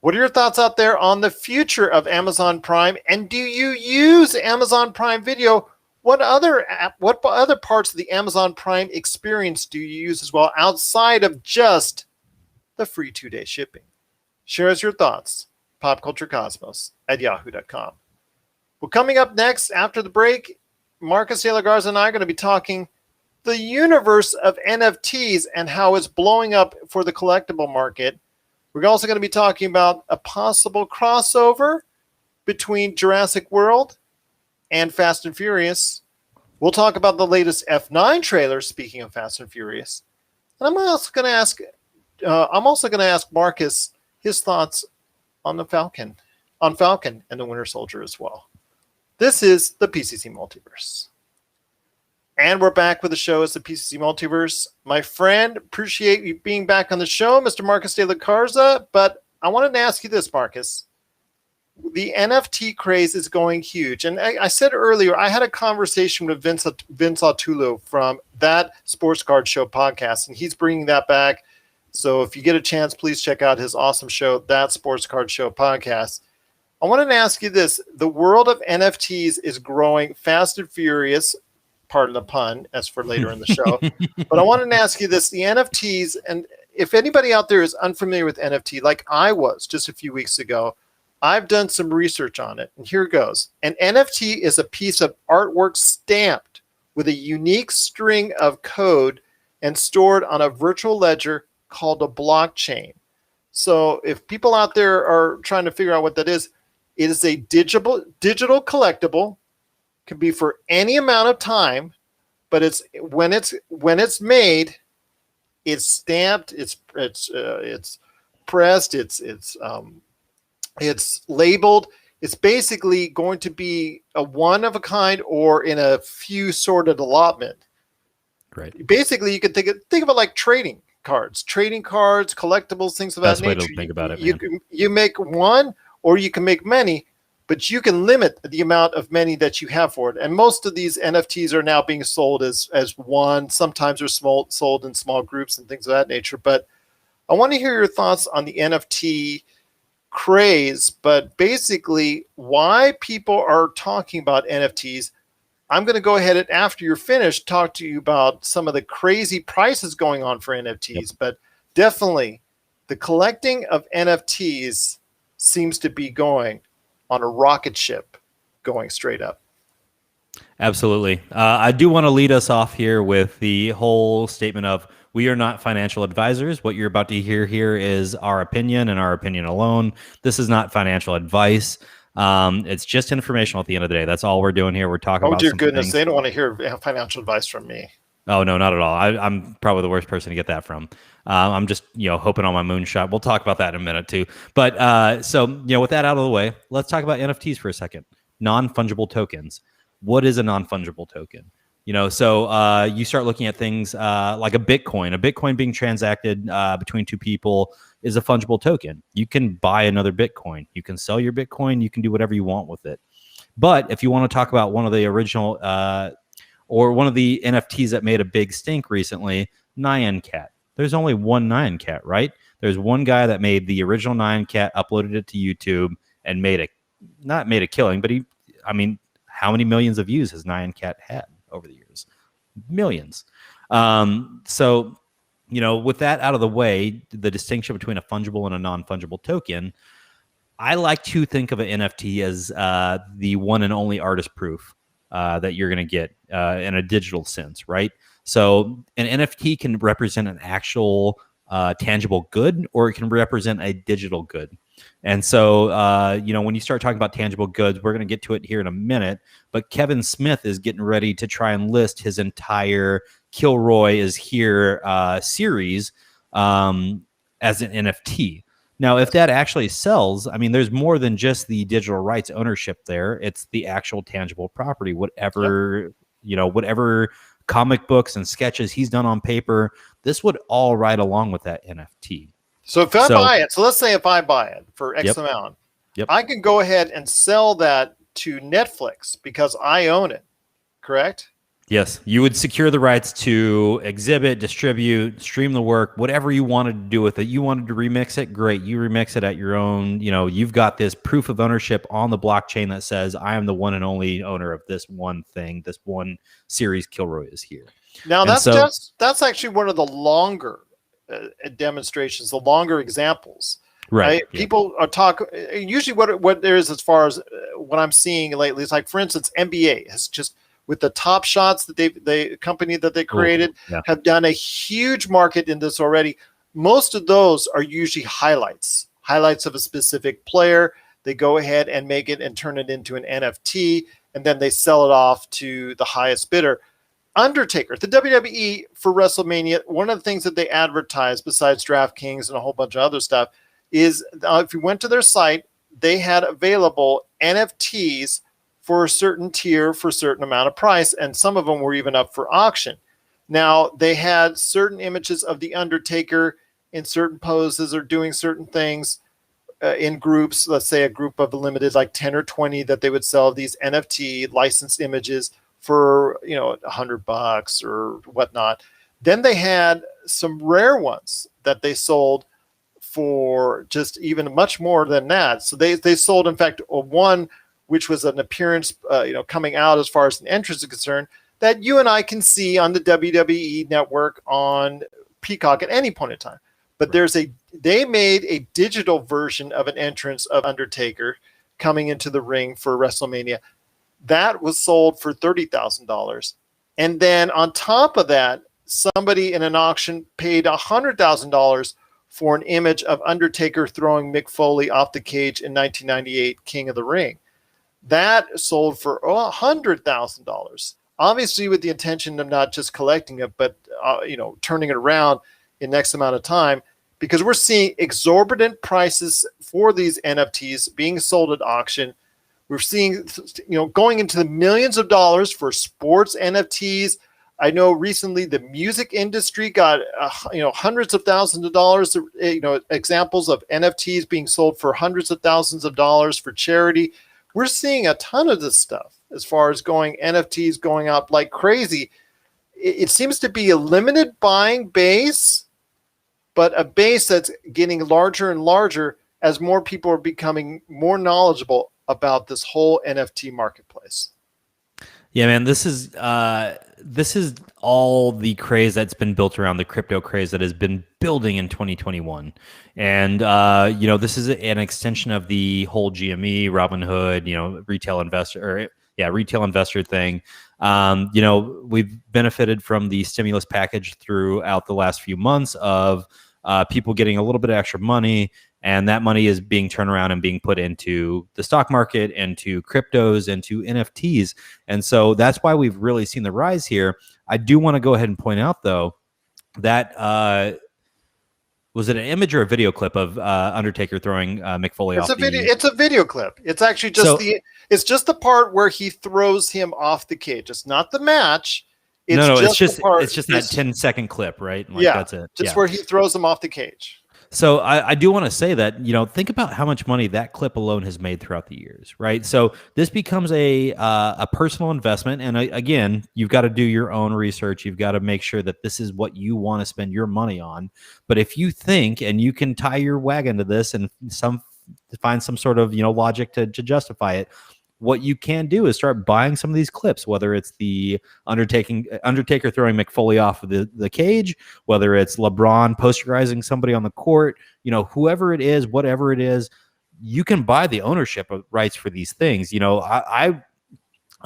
What are your thoughts out there on the future of Amazon Prime? And do you use Amazon Prime Video? What other parts of the Amazon Prime experience do you use as well outside of just the free 2-day shipping? Share us your thoughts. popculturecosmos@yahoo.com. Well, coming up next after the break, Marcus de la Garza and I are going to be talking the universe of NFTs and how it's blowing up for the collectible market. We're also going to be talking about a possible crossover between Jurassic World and Fast and Furious. We'll talk about the latest F9 trailer, speaking of Fast and Furious. And I'm also going to ask Marcus his thoughts on Falcon and the Winter Soldier as well. This is the PCC Multiverse. And we're back with the show. It's the PCC Multiverse. My friend, appreciate you being back on the show, Mr. Marcus de la Garza. But I wanted to ask you this, Marcus. The NFT craze is going huge. And I said earlier, I had a conversation with Vince Autullo from that Sports Card Show podcast, and he's bringing that back. So if you get a chance, please check out his awesome show, That Sports Card Show podcast. I wanted to ask you this. The world of NFTs is growing fast and furious, pardon the pun, as for later in the show. But I wanted to ask you this. The NFTs, and if anybody out there is unfamiliar with NFT, like I was just a few weeks ago, I've done some research on it, and here it goes. An NFT is a piece of artwork stamped with a unique string of code and stored on a virtual ledger called a blockchain. So if people out there are trying to figure out what that is, it is a digital collectible, can be for any amount of time, but it's when it's made, it's stamped, it's pressed, it's labeled. It's basically going to be a one of a kind or in a few sorted allotment. Right. Basically, you can think of it like trading cards, collectibles, things of that nature. Best way to think about it. You make one, or you can make many, but you can limit the amount of many that you have for it. And most of these NFTs are now being sold as one. Sometimes they're sold in small groups and things of that nature. But I want to hear your thoughts on the NFT craze, but basically why people are talking about NFTs. I'm going to go ahead and, after you're finished, talk to you about some of the crazy prices going on for NFTs. Yep. But definitely the collecting of NFTs seems to be going on a rocket ship, going straight up. Absolutely. I do want to lead us off here with the whole statement of, we are not financial advisors. What you're about to hear here is our opinion and our opinion alone. This is not financial advice. It's just informational at the end of the day. That's all we're doing here. We're talking about. Oh, dear goodness. Things. They don't want to hear financial advice from me. Oh, no, not at all. I'm probably the worst person to get that from. I'm just, hoping on my moonshot. We'll talk about that in a minute too. But so, with that out of the way, let's talk about NFTs for a second. Non-fungible tokens. What is a non-fungible token? So you start looking at things like a Bitcoin. A Bitcoin being transacted between two people is a fungible token. You can buy another Bitcoin. You can sell your Bitcoin. You can do whatever you want with it. But if you want to talk about one of the original or one of the NFTs that made a big stink recently, Nyan Cat. There's only one Nyan Cat, right? There's one guy that made the original Nyan Cat, uploaded it to YouTube, and not made a killing, but how many millions of views has Nyan Cat had over the years? Millions. So, with that out of the way, the distinction between a fungible and a non-fungible token, I like to think of an NFT as the one and only artist proof that you're going to get in a digital sense, right? So an NFT can represent an actual tangible good, or it can represent a digital good. And so, when you start talking about tangible goods, we're going to get to it here in a minute, but Kevin Smith is getting ready to try and list his entire Kilroy is Here series as an NFT. Now, if that actually sells, there's more than just the digital rights ownership there. It's the actual tangible property, whatever comic books and sketches he's done on paper, this would all ride along with that NFT. So if I buy it, so let's say if I buy it for X amount, I can go ahead and sell that to Netflix because I own it, correct? Yes, you would secure the rights to exhibit, distribute, stream the work, whatever you wanted to do with it. You wanted to remix it, great. You remix it at your own, you've got this proof of ownership on the blockchain that says, I am the one and only owner of this one thing, this one series, Kilroy is Here. Now, that's actually one of the longer demonstrations, the longer examples. Right. Yeah. People are talking, usually what there is as far as what I'm seeing lately is like, for instance, NBA has just, with the top shots that the company that they created have done a huge market in this already. Most of those are usually highlights of a specific player. They go ahead and make it and turn it into an NFT, and then they sell it off to the highest bidder. Undertaker, the WWE for WrestleMania, one of the things that they advertised besides DraftKings and a whole bunch of other stuff is if you went to their site, they had available NFTs for a certain tier for a certain amount of price, and some of them were even up for auction. Now, they had certain images of the Undertaker in certain poses or doing certain things in groups. Let's say a group of limited, like 10 or 20, that they would sell these NFT licensed images for, $100 or whatnot. Then they had some rare ones that they sold for just even much more than that. So they sold, in fact, one which was an appearance, coming out as far as an entrance is concerned, that you and I can see on the WWE network on Peacock at any point in time. But they made a digital version of an entrance of Undertaker coming into the ring for WrestleMania. That was sold for $30,000. And then on top of that, somebody in an auction paid $100,000 for an image of Undertaker throwing Mick Foley off the cage in 1998 King of the Ring. That sold for $100,000. Obviously with the intention of not just collecting it, but turning it around in X amount of time, because we're seeing exorbitant prices for these NFTs being sold at auction. We're seeing, going into the millions of dollars for sports NFTs. I know recently the music industry got, hundreds of thousands of dollars, examples of NFTs being sold for hundreds of thousands of dollars for charity. We're seeing a ton of this stuff as far as NFTs going up like crazy. It seems to be a limited buying base, but a base that's getting larger and larger as more people are becoming more knowledgeable about this whole NFT marketplace. Yeah, man, this is all the craze that's been built around the crypto craze that has been building in 2021. And, this is an extension of the whole GME, Robinhood, retail investor thing. We've benefited from the stimulus package throughout the last few months of people getting a little bit of extra money, and that money is being turned around and being put into the stock market, into cryptos, into NFTs. And so that's why we've really seen the rise here. I do want to go ahead and point out, though, that was it an image or a video clip of Undertaker throwing Mick Foley off? It's a video clip. It's actually just it's just the part where he throws him off the cage. It's not the match. It's just that 10-second clip, right? That's it. Just where he throws him off the cage. So I do want to say that, think about how much money that clip alone has made throughout the years, right? So this becomes a personal investment. And again, you've got to do your own research. You've got to make sure that this is what you want to spend your money on. But if you think, and you can tie your wagon to this and find some sort of, logic to justify it, what you can do is start buying some of these clips, whether it's the Undertaker throwing Mick Foley off of the cage, whether it's LeBron posterizing somebody on the court, whoever it is, whatever it is, you can buy the ownership of rights for these things. I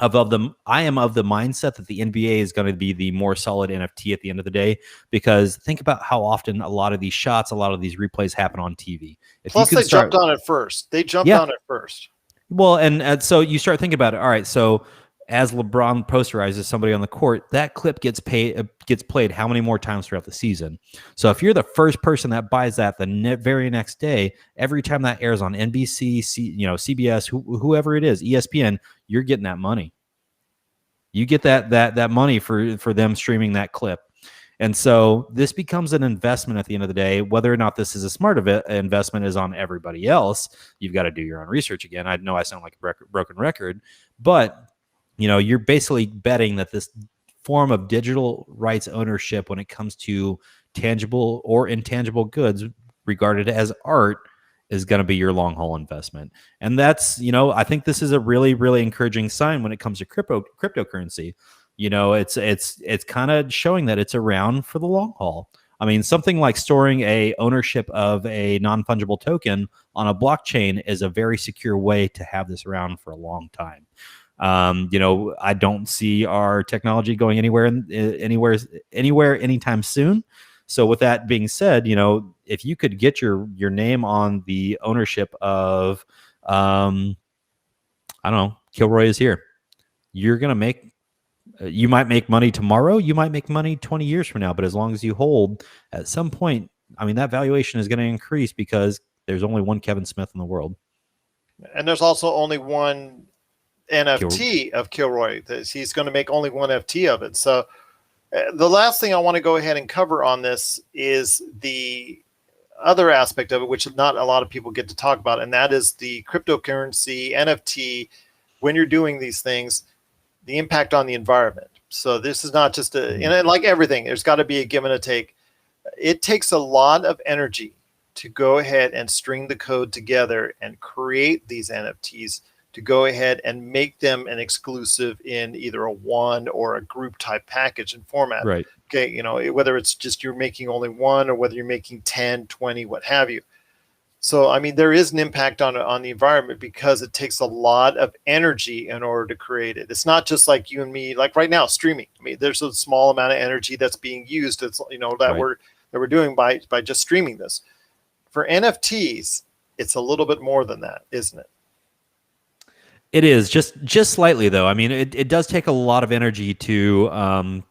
am of the mindset that the NBA is going to be the more solid NFT at the end of the day, because think about how often a lot of these shots, a lot of these replays happen on TV. Plus, they jumped on it first. Well, and so you start thinking about it. All right, so as LeBron posterizes somebody on the court, that clip gets played how many more times throughout the season? So if you're the first person that buys that the very next day, every time that airs on NBC, CBS, whoever it is, ESPN, you're getting that money. You get that money for them streaming that clip. And so this becomes an investment at the end of the day. Whether or not this is a smart investment is on everybody else. You've got to do your own research again. I know I sound like a broken record, but you're basically betting that this form of digital rights ownership, when it comes to tangible or intangible goods regarded as art, is going to be your long haul investment. And that's, I think this is a really, really encouraging sign when it comes to cryptocurrency. It's kind of showing that it's around for the long haul. I mean, something like storing a ownership of a non-fungible token on a blockchain is a very secure way to have this around for a long time. I don't see our technology going anywhere anytime soon. So with that being said, if you could get your name on the ownership of, I don't know, Kilroy is here, you're going to you might make money tomorrow. You might make money 20 years from now. But as long as you hold, at some point, that valuation is going to increase, because there's only one Kevin Smith in the world. And there's also only one NFT of Kilroy. He's going to make only one FT of it. So the last thing I want to go ahead and cover on this is the other aspect of it, which not a lot of people get to talk about, and that is the cryptocurrency NFT. When you're doing these things, the impact on the environment. So this is not just and like everything, there's got to be a give and a take. It takes a lot of energy to go ahead and string the code together and create these NFTs, to go ahead and make them an exclusive in either a one or a group type package and format. Right. Okay. You know, whether it's just you're making only one or whether you're making 10, 20, what have you. So, I mean, there is an impact on the environment because it takes a lot of energy in order to create it. It's not just like you and me, like right now, streaming. I mean, there's a small amount of energy that's being used. It's, you know, that we're doing by just streaming this. For NFTs, it's a little bit more than that, isn't it? It is just slightly, though. I mean, it does take a lot of energy to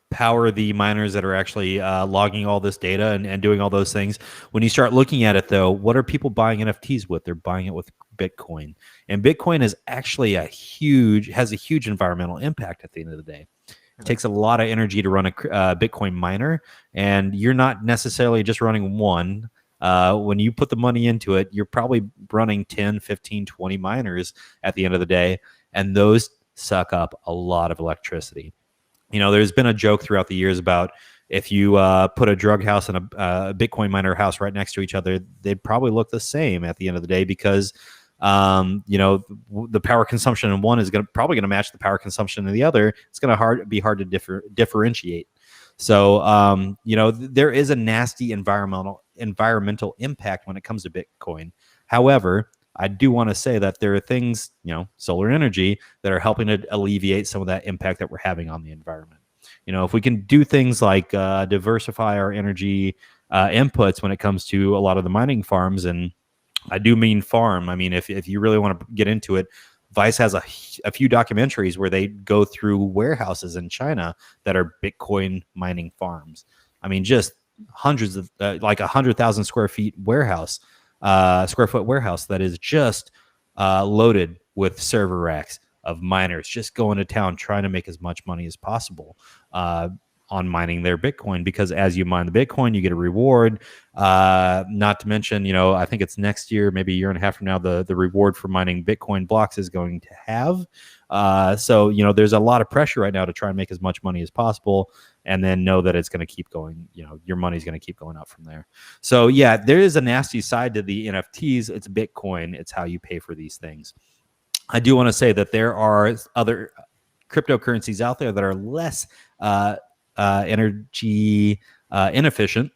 power the miners that are actually logging all this data and doing all those things. When you start looking at it, though, what are people buying NFTs with? They're buying it with Bitcoin, and Bitcoin is actually has a huge environmental impact at the end of the day. It takes a lot of energy to run a Bitcoin miner, and you're not necessarily just running one. When you put the money into it, you're probably running 10, 15, 20 miners at the end of the day, and those suck up a lot of electricity. You know, there's been a joke throughout the years about if you put a drug house and a Bitcoin miner house right next to each other, they'd probably look the same at the end of the day because, the power consumption in one is probably going to match the power consumption in the other. It's going to be hard to differentiate. So, there is a nasty environmental impact when it comes to Bitcoin. However, I do want to say that there are things, solar energy, that are helping to alleviate some of that impact that we're having on the environment. You know, if we can do things like diversify our energy inputs when it comes to a lot of the mining farms, and I do mean farm. I mean, if you really want to get into it, Vice has a few documentaries where they go through warehouses in China that are Bitcoin mining farms. I mean, just hundreds of like 100,000 square foot warehouse that is just loaded with server racks of miners just going to town trying to make as much money as possible on mining their Bitcoin, because as you mine the Bitcoin, you get a reward. Not to mention, I think it's next year, maybe a year and a half from now, the reward for mining Bitcoin blocks is going to have. So, there's a lot of pressure right now to try and make as much money as possible, and then know that it's going to keep going. Your money's going to keep going up from there. So, yeah, there is a nasty side to the NFTs. It's Bitcoin. It's how you pay for these things. I do want to say that there are other cryptocurrencies out there that are less energy inefficient,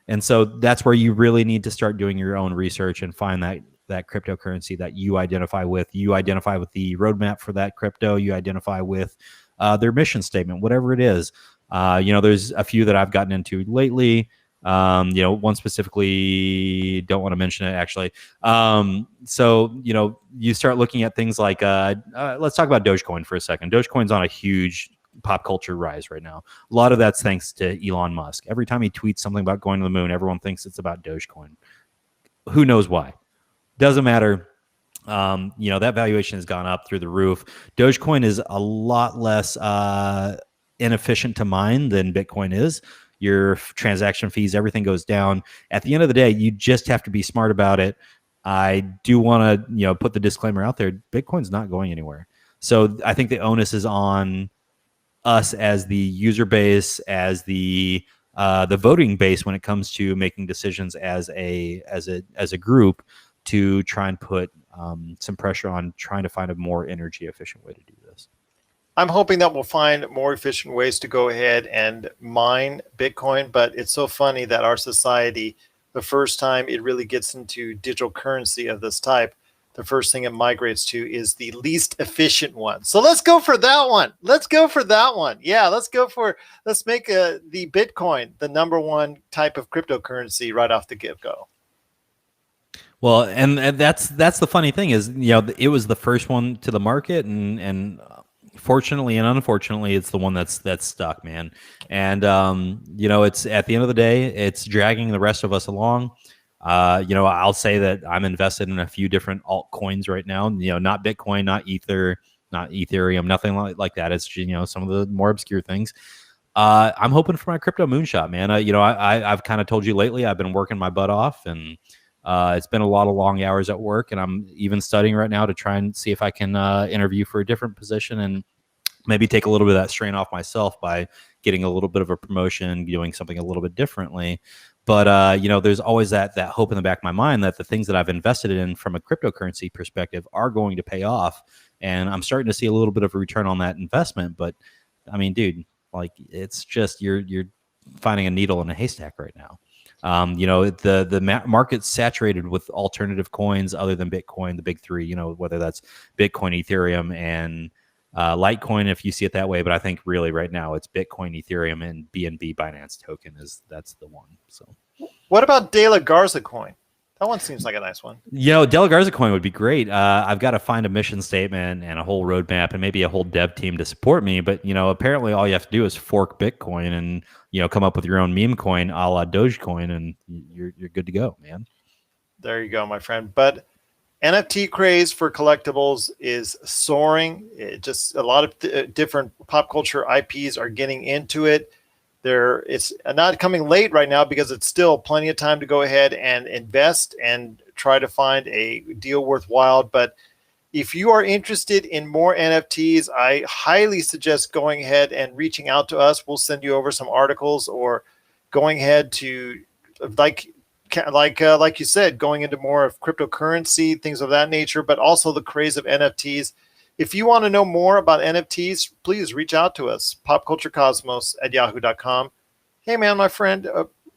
and so that's where you really need to start doing your own research and find that cryptocurrency that you identify with. You identify with the roadmap for that crypto. You identify with their mission statement, whatever it is. There's a few that I've gotten into lately. One specifically, don't want to mention it actually. So, you start looking at things like, let's talk about Dogecoin for a second. Dogecoin's on a huge pop culture rise right now. A lot of that's thanks to Elon Musk. Every time he tweets something about going to the moon, everyone thinks it's about Dogecoin. Who knows why? Doesn't matter. That valuation has gone up through the roof. Dogecoin is a lot less inefficient to mine than Bitcoin is. Your transaction fees, everything goes down. At the end of the day, you just have to be smart about it. I do want to, put the disclaimer out there. Bitcoin's not going anywhere. So I think the onus is on us as the user base, as the voting base when it comes to making decisions as a group, to try and put some pressure on trying to find a more energy efficient way to do this. I'm hoping that we'll find more efficient ways to go ahead and mine Bitcoin, but it's so funny that our society, the first time it really gets into digital currency of this type, the first thing it migrates to is the least efficient one. So let's go for that one. Yeah, let's make the Bitcoin the number one type of cryptocurrency right off the get-go. Well, and that's the funny thing is, it was the first one to the market, and fortunately and unfortunately, it's the one that's stuck, man. And it's at the end of the day, it's dragging the rest of us along. I'll say that I'm invested in a few different altcoins right now. Not Bitcoin, not Ether, not Ethereum, nothing like that. It's, you know, some of the more obscure things. I'm hoping for my crypto moonshot, man. You know, I've kind of told you lately, I've been working my butt off, and it's been a lot of long hours at work, and I'm even studying right now to try and see if I can interview for a different position and maybe take a little bit of that strain off myself by getting a little bit of a promotion, doing something a little bit differently. But you know, there's always that hope in the back of my mind that the things that I've invested in from a cryptocurrency perspective are going to pay off, and I'm starting to see a little bit of a return on that investment. But I mean, dude, like, it's just you're finding a needle in a haystack right now. You know, the market's saturated with alternative coins other than Bitcoin, the big three. You know, whether that's Bitcoin, Ethereum, and Litecoin, if you see it that way. But I think really right now it's Bitcoin, Ethereum, and BNB Binance token that's the one. So What about De La Garza coin? That one seems like a nice one. You know, De La Garza coin would be great. I've got to find a mission statement and a whole roadmap and maybe a whole dev team to support me. But, you know, apparently all you have to do is fork Bitcoin and, you know, come up with your own meme coin a la Dogecoin, and you're good to go, man. There you go, my friend. But NFT craze for collectibles is soaring. It just a lot of different pop culture IPs are getting into it. It's not coming late right now because it's still plenty of time to go ahead and invest and try to find a deal worthwhile. But if you are interested in more NFTs, I highly suggest going ahead and reaching out to us. We'll send you over some articles, or going ahead to like you said, going into more of cryptocurrency, things of that nature, but also the craze of NFTs. If you want to know more about NFTs, please reach out to us, popculturecosmos@yahoo.com. Hey, man, my friend,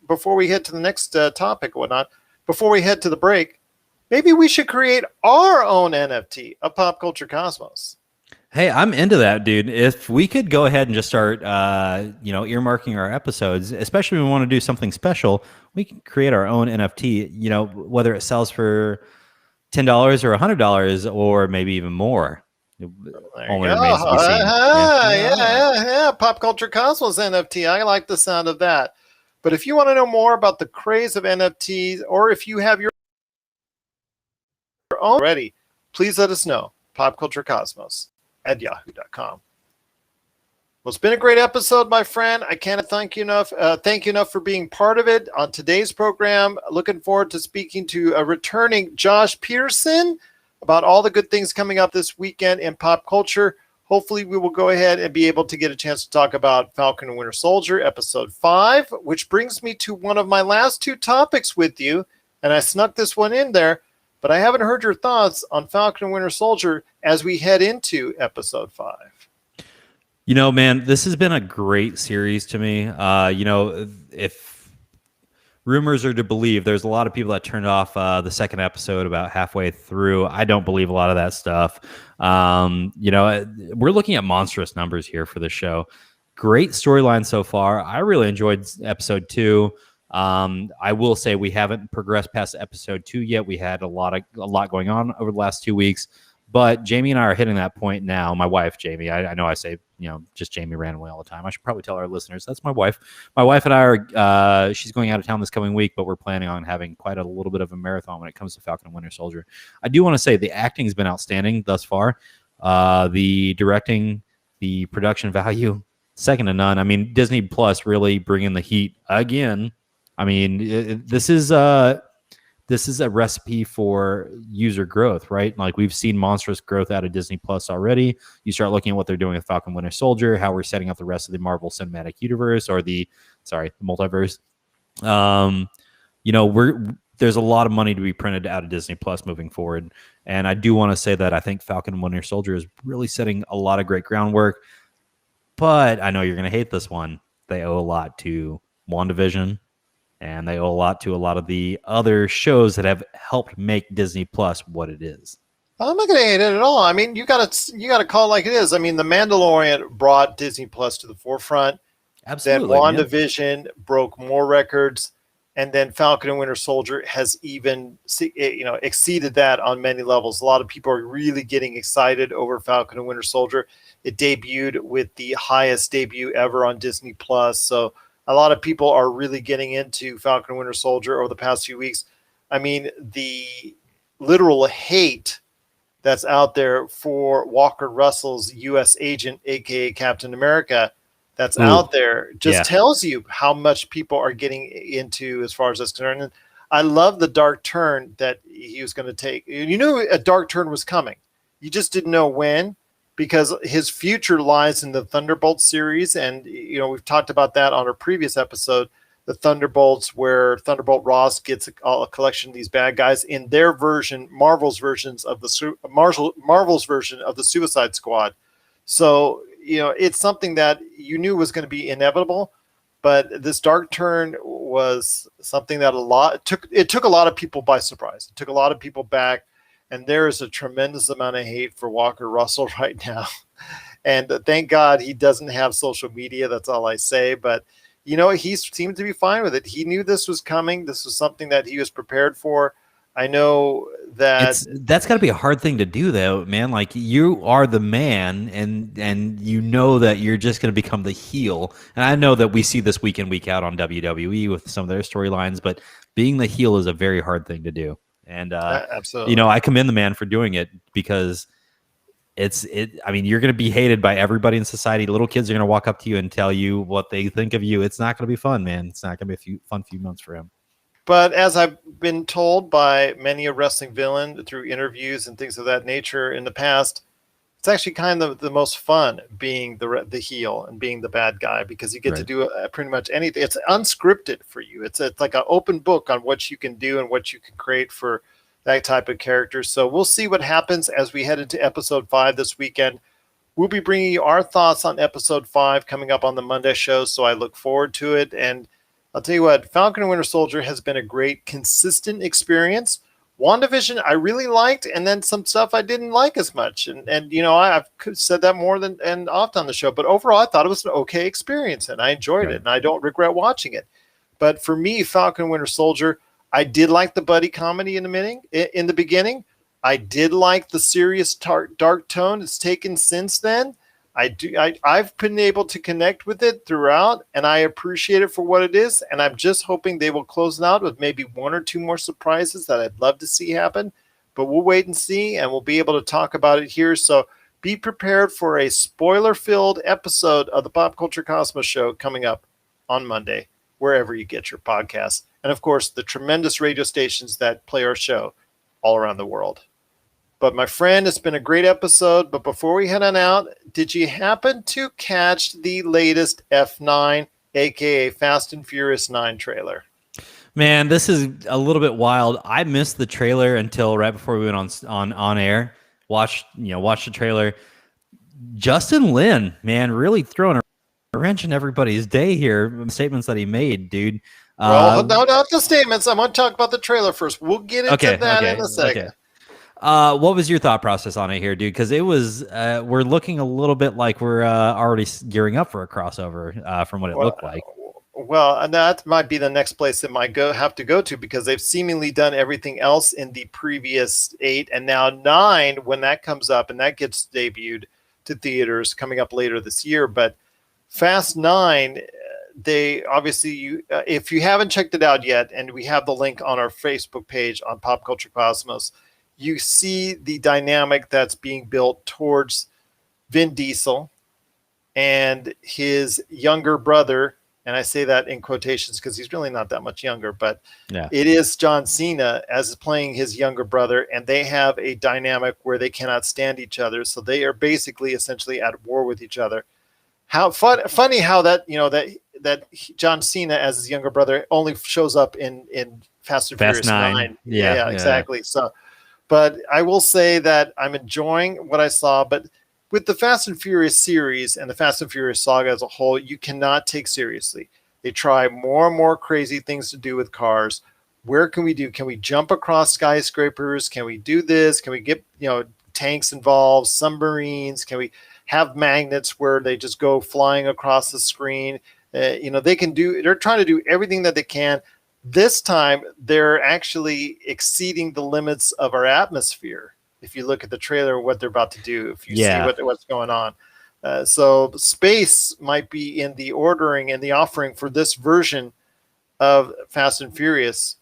before we head to the next topic or whatnot, before we head to the break, maybe we should create our own NFT of Pop Culture Cosmos. Hey, I'm into that, dude. If we could go ahead and just start, you know, earmarking our episodes, especially when we want to do something special, we can create our own NFT, you know, whether it sells for $10 or $100 or maybe even more. Only remains to be seen. Yeah. Pop Culture Cosmos NFT. I like the sound of that. But if you want to know more about the craze of NFTs, or if you have your own ready, please let us know. popculturecosmos@yahoo.com. Well, it's been a great episode, my friend. I can't thank you enough for being part of it on today's program. Looking forward to speaking to a returning Josh Pearson about all the good things coming up this weekend in pop culture. Hopefully, we will go ahead and be able to get a chance to talk about Falcon and Winter Soldier, Episode 5, which brings me to one of my last two topics with you. And I snuck this one in there, but I haven't heard your thoughts on Falcon and Winter Soldier as we head into Episode 5. You know, man, this has been a great series to me. You know, if rumors are to believe, there's a lot of people that turned off the second episode about halfway through. I don't believe a lot of that stuff. You know, we're looking at monstrous numbers here for the show. Great storyline so far. I really enjoyed episode 2. I will say we haven't progressed past episode 2 yet. We had a lot going on over the last 2 weeks. But Jamie and I are hitting that point now. My wife, Jamie, I know I say, you know, just Jamie randomly all the time. I should probably tell our listeners that's my wife. My wife and I are, she's going out of town this coming week, but we're planning on having quite a little bit of a marathon when it comes to Falcon and Winter Soldier. I do want to say the acting has been outstanding thus far. The directing, the production value, second to none. I mean, Disney Plus really bringing the heat again. I mean, this is a recipe for user growth, right? Like, we've seen monstrous growth out of Disney Plus already. You start looking at what they're doing with Falcon Winter Soldier, how we're setting up the rest of the Marvel Cinematic Universe, or the multiverse. You know, there's a lot of money to be printed out of Disney Plus moving forward. And I do want to say that I think Falcon and Winter Soldier is really setting a lot of great groundwork. But I know you're going to hate this one. They owe a lot to WandaVision, and they owe a lot to a lot of the other shows that have helped make Disney Plus what it is. I'm not going to hate it at all. I mean, you got to call it like it is. I mean, The Mandalorian brought Disney Plus to the forefront. Absolutely. Then WandaVision broke more records, and then Falcon and Winter Soldier has even, you know, exceeded that on many levels. A lot of people are really getting excited over Falcon and Winter Soldier. It debuted with the highest debut ever on Disney Plus, so a lot of people are really getting into Falcon and Winter Soldier over the past few weeks. I mean, the literal hate that's out there for Walker Russell's U.S. agent, aka Captain America, that's out there, just tells you how much people are getting into as far as that's concerned. And I love the dark turn that he was going to take. You knew a dark turn was coming. You just didn't know when, because his future lies in the Thunderbolt series. And, we've talked about that on our previous episode, the Thunderbolts, where Thunderbolt Ross gets a collection of these bad guys in their version, Marvel's version of the Suicide Squad. So, it's something that you knew was going to be inevitable, but this dark turn was something that it took a lot of people by surprise. It took a lot of people back, and there is a tremendous amount of hate for Walker Russell right now. And thank God he doesn't have social media. That's all I say. But he seemed to be fine with it. He knew this was coming. This was something that he was prepared for. I know that that's got to be a hard thing to do, though, man. Like, you are the man, and you know that you're just going to become the heel. And I know that we see this week in, week out on WWE with some of their storylines, but being the heel is a very hard thing to do. And absolutely, I commend the man for doing it, because I mean, you're going to be hated by everybody in society. Little kids are going to walk up to you and tell you what they think of you. It's not going to be fun, man. It's not going to be a fun few months for him. But as I've been told by many a wrestling villain through interviews and things of that nature in the past, it's actually kind of the most fun being the heel and being the bad guy, because you get to do pretty much anything. It's unscripted for you. It's like an open book on what you can do and what you can create for that type of character. So we'll see what happens as we head into episode 5 this weekend. We'll be bringing you our thoughts on episode 5 coming up on the Monday show, so I look forward to it. And I'll tell you what, Falcon and Winter Soldier has been a great, consistent experience. WandaVision I really liked, and then some stuff I didn't like as much. And I've said that more than and often on the show, but overall I thought it was an okay experience, and I enjoyed it, and I don't regret watching it. But for me, Falcon and Winter Soldier, I did like the buddy comedy in the beginning. I did like the serious dark tone it's taken since then. I've been able to connect with it throughout, and I appreciate it for what it is. And I'm just hoping they will close it out with maybe 1 or 2 more surprises that I'd love to see happen. But we'll wait and see, and we'll be able to talk about it here. So be prepared for a spoiler-filled episode of the Pop Culture Cosmos Show coming up on Monday, wherever you get your podcasts. And, of course, the tremendous radio stations that play our show all around the world. But my friend, it's been a great episode. But before we head on out, did you happen to catch the latest F9, aka Fast and Furious 9 trailer? Man, this is a little bit wild. I missed the trailer until right before we went on air. Watched the trailer. Justin Lin, man, really throwing a wrench in everybody's day here. Statements that he made, dude. Well, no, not the statements. I want to talk about the trailer first. We'll get into that in a second. Okay. What was your thought process on it here, dude? Because it was, we're looking a little bit like we're already gearing up for a crossover from what it looked like. Well, and that might be the next place it might have to go to, because they've seemingly done everything else in the previous 8 and now 9 when that comes up, and that gets debuted to theaters coming up later this year. But Fast 9, they obviously, if you haven't checked it out yet, and we have the link on our Facebook page on Pop Culture Cosmos, you see the dynamic that's being built towards Vin Diesel and his younger brother. And I say that in quotations because he's really not that much younger, but it is John Cena as playing his younger brother. And they have a dynamic where they cannot stand each other. So they are basically essentially at war with each other. How funny how that, that John Cena as his younger brother only shows up in Fast and Furious 9. Yeah, exactly. So, but I will say that I'm enjoying what I saw. But with the Fast and Furious series and the Fast and Furious saga as a whole, you cannot take seriously. They try more and more crazy things to do with cars. Where can we do? Can we jump across skyscrapers? Can we do this? Can we get tanks involved, submarines? Can we have magnets where they just go flying across the screen? They can do. They're trying to do everything that they can. This time, they're actually exceeding the limits of our atmosphere. If you look at the trailer, what they're about to do, if you see what's going on. So space might be in the ordering and the offering for this version of Fast and Furious.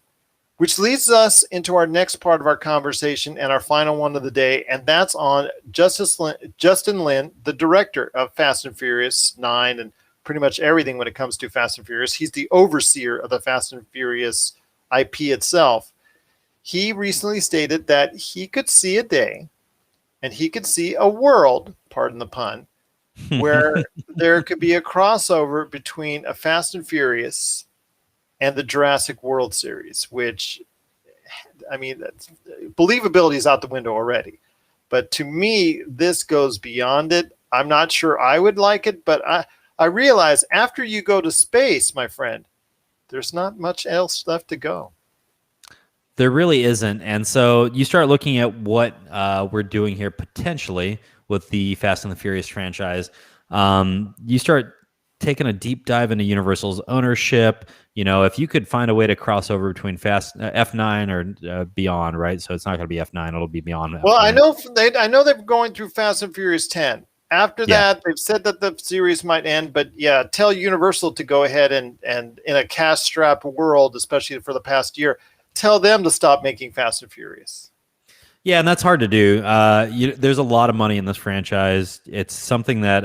Which leads us into our next part of our conversation and our final one of the day, and that's on Justin Lin, the director of Fast and Furious 9 and pretty much everything when it comes to Fast and Furious. He's the overseer of the Fast and Furious IP itself. He recently stated that he could see a day and he could see a world, pardon the pun, where there could be a crossover between a Fast and Furious and the Jurassic World series, which, I mean, believability is out the window already. But to me, this goes beyond it. I'm not sure I would like it, but I realize after you go to space, my friend, there's not much else left to go. There really isn't. And so you start looking at what we're doing here potentially with the Fast and the Furious franchise. You start taking a deep dive into Universal's ownership. You know, if you could find a way to cross over between F9 or beyond, right? So it's not going to be F9; it'll be beyond. Well, F9. I know they're going through Fast and Furious 10. After that, they've said that the series might end, but yeah, tell Universal to go ahead and in a cash-strapped world, especially for the past year, tell them to stop making Fast and Furious. Yeah, and that's hard to do. There's a lot of money in this franchise. It's something that,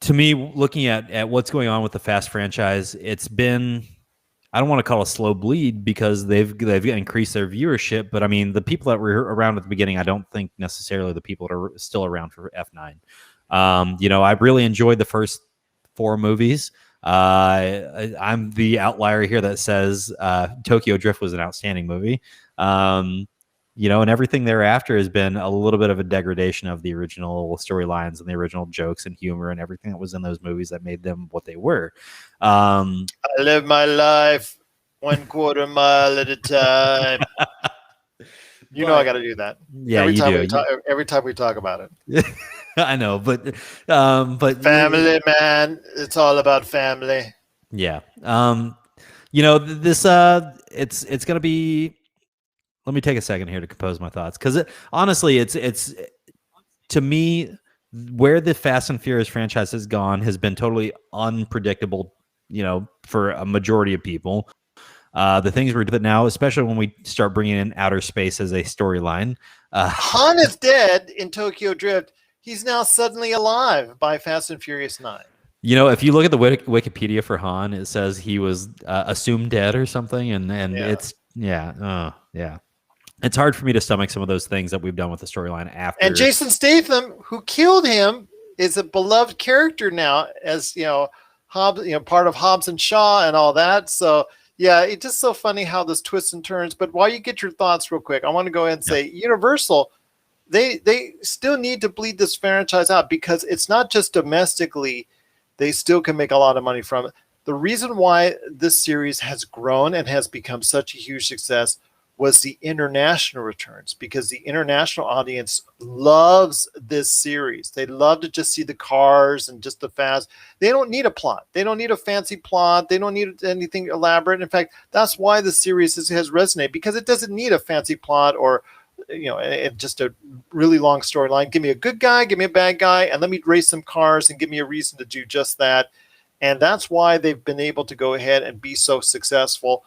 to me, looking at what's going on with the Fast franchise, it's been, I don't want to call it a slow bleed because they've increased their viewership, but I mean, the people that were around at the beginning, I don't think necessarily the people that are still around for F9. You know, I really enjoyed the first 4 movies. I'm the outlier here that says Tokyo Drift was an outstanding movie. You know, and everything thereafter has been a little bit of a degradation of the original storylines and the original jokes and humor and everything that was in those movies that made them what they were. I live my life 1/4 mile at a time. You know I got to do that. Yeah, every time we talk about it. I know, but family, man, it's all about family. Yeah. You know, this it's going to be. Let me take a second here to compose my thoughts because honestly, it's to me where the Fast and Furious franchise has gone has been totally unpredictable. You know, for a majority of people. The things we're doing now, especially when we start bringing in outer space as a storyline. Han is dead in Tokyo Drift. He's now suddenly alive by Fast and Furious 9. You know, if you look at the Wikipedia for Han, it says he was assumed dead or something, and it's it's hard for me to stomach some of those things that we've done with the storyline after. And Jason Statham, who killed him, is a beloved character now, as you know, part of Hobbs and Shaw and all that. So. Yeah, it's just so funny how this twists and turns. But while you get your thoughts real quick, I want to go ahead and say Universal, they still need to bleed this franchise out because it's not just domestically. They still can make a lot of money from it. The reason why this series has grown and has become such a huge success was the international returns, because the international audience loves this series. They love to just see the cars and just the fast. They don't need a plot. They don't need a fancy plot. They don't need anything elaborate. In fact, that's why the series has resonated, because it doesn't need a fancy plot or just a really long storyline. Give me a good guy, give me a bad guy, and let me race some cars and give me a reason to do just that. And that's why they've been able to go ahead and be so successful.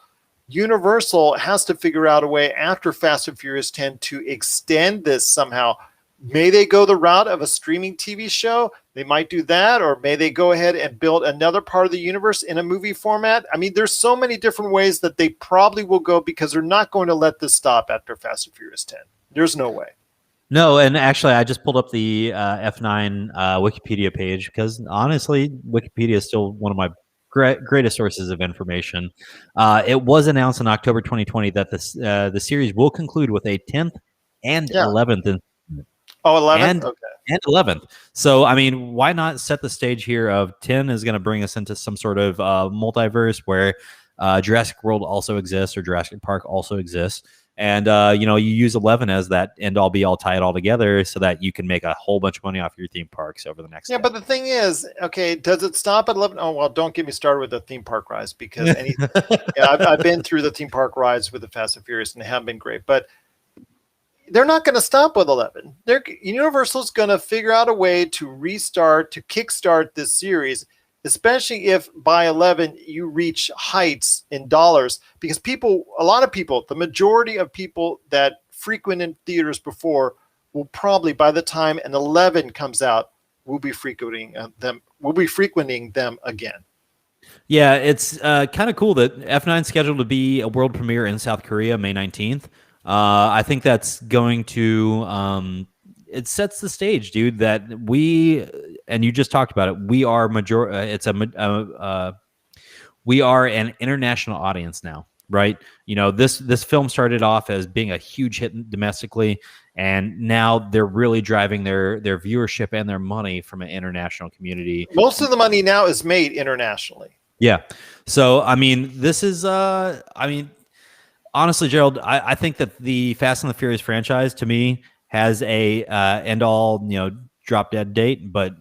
Universal has to figure out a way after Fast and Furious 10 to extend this somehow. May they go the route of a streaming TV show? They might do that, or may they go ahead and build another part of the universe in a movie format? I mean, there's so many different ways that they probably will go, because they're not going to let this stop after Fast and Furious 10. There's no way. No, and actually, I just pulled up the F9 Wikipedia page because honestly, Wikipedia is still one of my greatest sources of information. It was announced in October 2020 that the series will conclude with a 10th and 11th. Oh, 11th? Okay. And 11th. So, I mean, why not set the stage here of 10 is going to bring us into some sort of multiverse where Jurassic World also exists, or Jurassic Park also exists. And, you use 11 as that end-all be-all, tie it all together so that you can make a whole bunch of money off your theme parks over the next But the thing is, okay, does it stop at 11? Oh, well, don't get me started with the theme park rides, because I've been through the theme park rides with the Fast and Furious, and they have been great. But they're not going to stop with 11. Universal's going to figure out a way to restart, to kickstart this series. especially if by 11 you reach heights in dollars, because a lot of people, the majority of people that frequent in theaters before will probably, by the time an 11 comes out, will be frequenting them again. Yeah, it's kind of cool that F9 is scheduled to be a world premiere in South Korea May 19th. I think that's going to it sets the stage, dude, that we, and you just talked about it, we are we are an international audience now, right? You know, this film started off as being a huge hit domestically, and now they're really driving their viewership and their money from an international community. Most of the money now is made internationally. Yeah. So, I mean, this is, honestly, Gerald, I think that the Fast and the Furious franchise, to me, has a end all, drop dead date. But,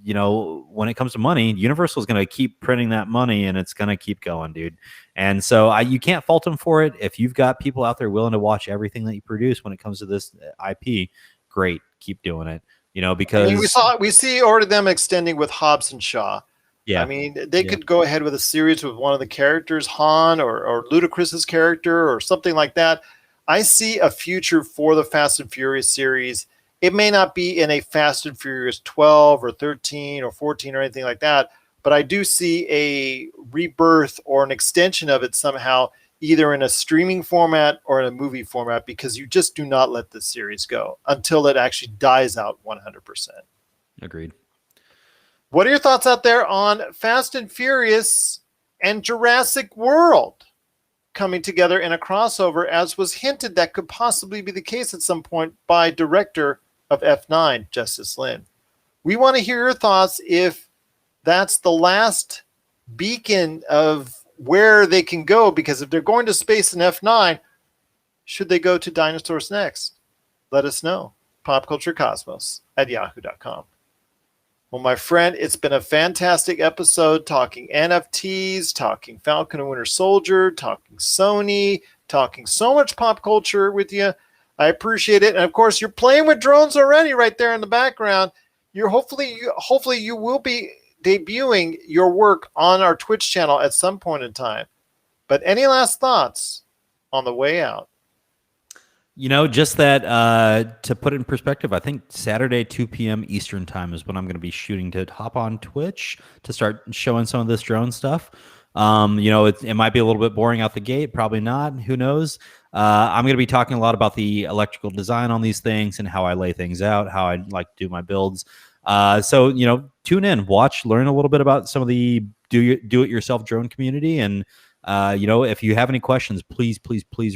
when it comes to money, Universal is going to keep printing that money, and it's going to keep going, dude. And so you can't fault them for it. If you've got people out there willing to watch everything that you produce when it comes to this IP, great, keep doing it. Because I mean, we see already them extending with Hobbs and Shaw. Yeah. I mean, they could go ahead with a series with one of the characters, Han or Ludacris's character or something like that. I see a future for the Fast and Furious series. It may not be in a Fast and Furious 12 or 13 or 14 or anything like that, but I do see a rebirth or an extension of it somehow, either in a streaming format or in a movie format, because you just do not let this series go until it actually dies out 100%. Agreed. What are your thoughts out there on Fast and Furious and Jurassic World coming together in a crossover, as was hinted that could possibly be the case at some point by director of F9, Justice Lin? We want to hear your thoughts if that's the last beacon of where they can go, because if they're going to space in F9, should they go to dinosaurs next? Let us know. popculturecosmos@yahoo.com. Well, my friend, it's been a fantastic episode talking NFTs, talking Falcon and Winter Soldier, talking Sony, talking so much pop culture with you. I appreciate it. And of course, you're playing with drones already right there in the background. Hopefully you will be debuting your work on our Twitch channel at some point in time. But any last thoughts on the way out? Just that, to put it in perspective, I think Saturday, 2 p.m. Eastern time is when I'm going to be shooting to hop on Twitch to start showing some of this drone stuff. It might be a little bit boring out the gate. Probably not. Who knows? I'm going to be talking a lot about the electrical design on these things and how I lay things out, how I like to do my builds. So, tune in, watch, learn a little bit about some of the do-it-yourself drone community. And, if you have any questions, please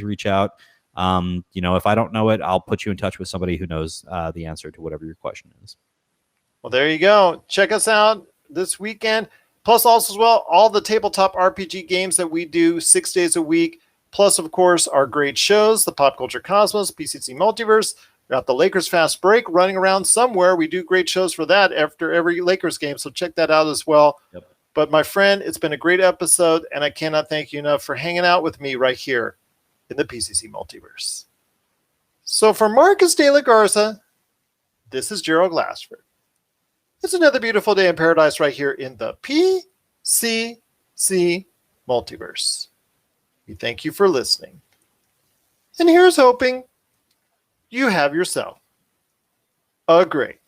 reach out. If I don't know it, I'll put you in touch with somebody who knows the answer to whatever your question is. Well, there you go. Check us out this weekend. Plus, also as well, all the tabletop RPG games that we do 6 days a week. Plus, of course, our great shows, the Pop Culture Cosmos, PCC Multiverse. We got the Lakers Fast Break running around somewhere. We do great shows for that after every Lakers game, so check that out as well. Yep. But my friend, it's been a great episode, and I cannot thank you enough for hanging out with me right here in the PCC Multiverse. So for Marcus De La Garza, this is Gerald Glassford. It's another beautiful day in paradise right here in the PCC Multiverse. We thank you for listening. And here's hoping you have yourself a great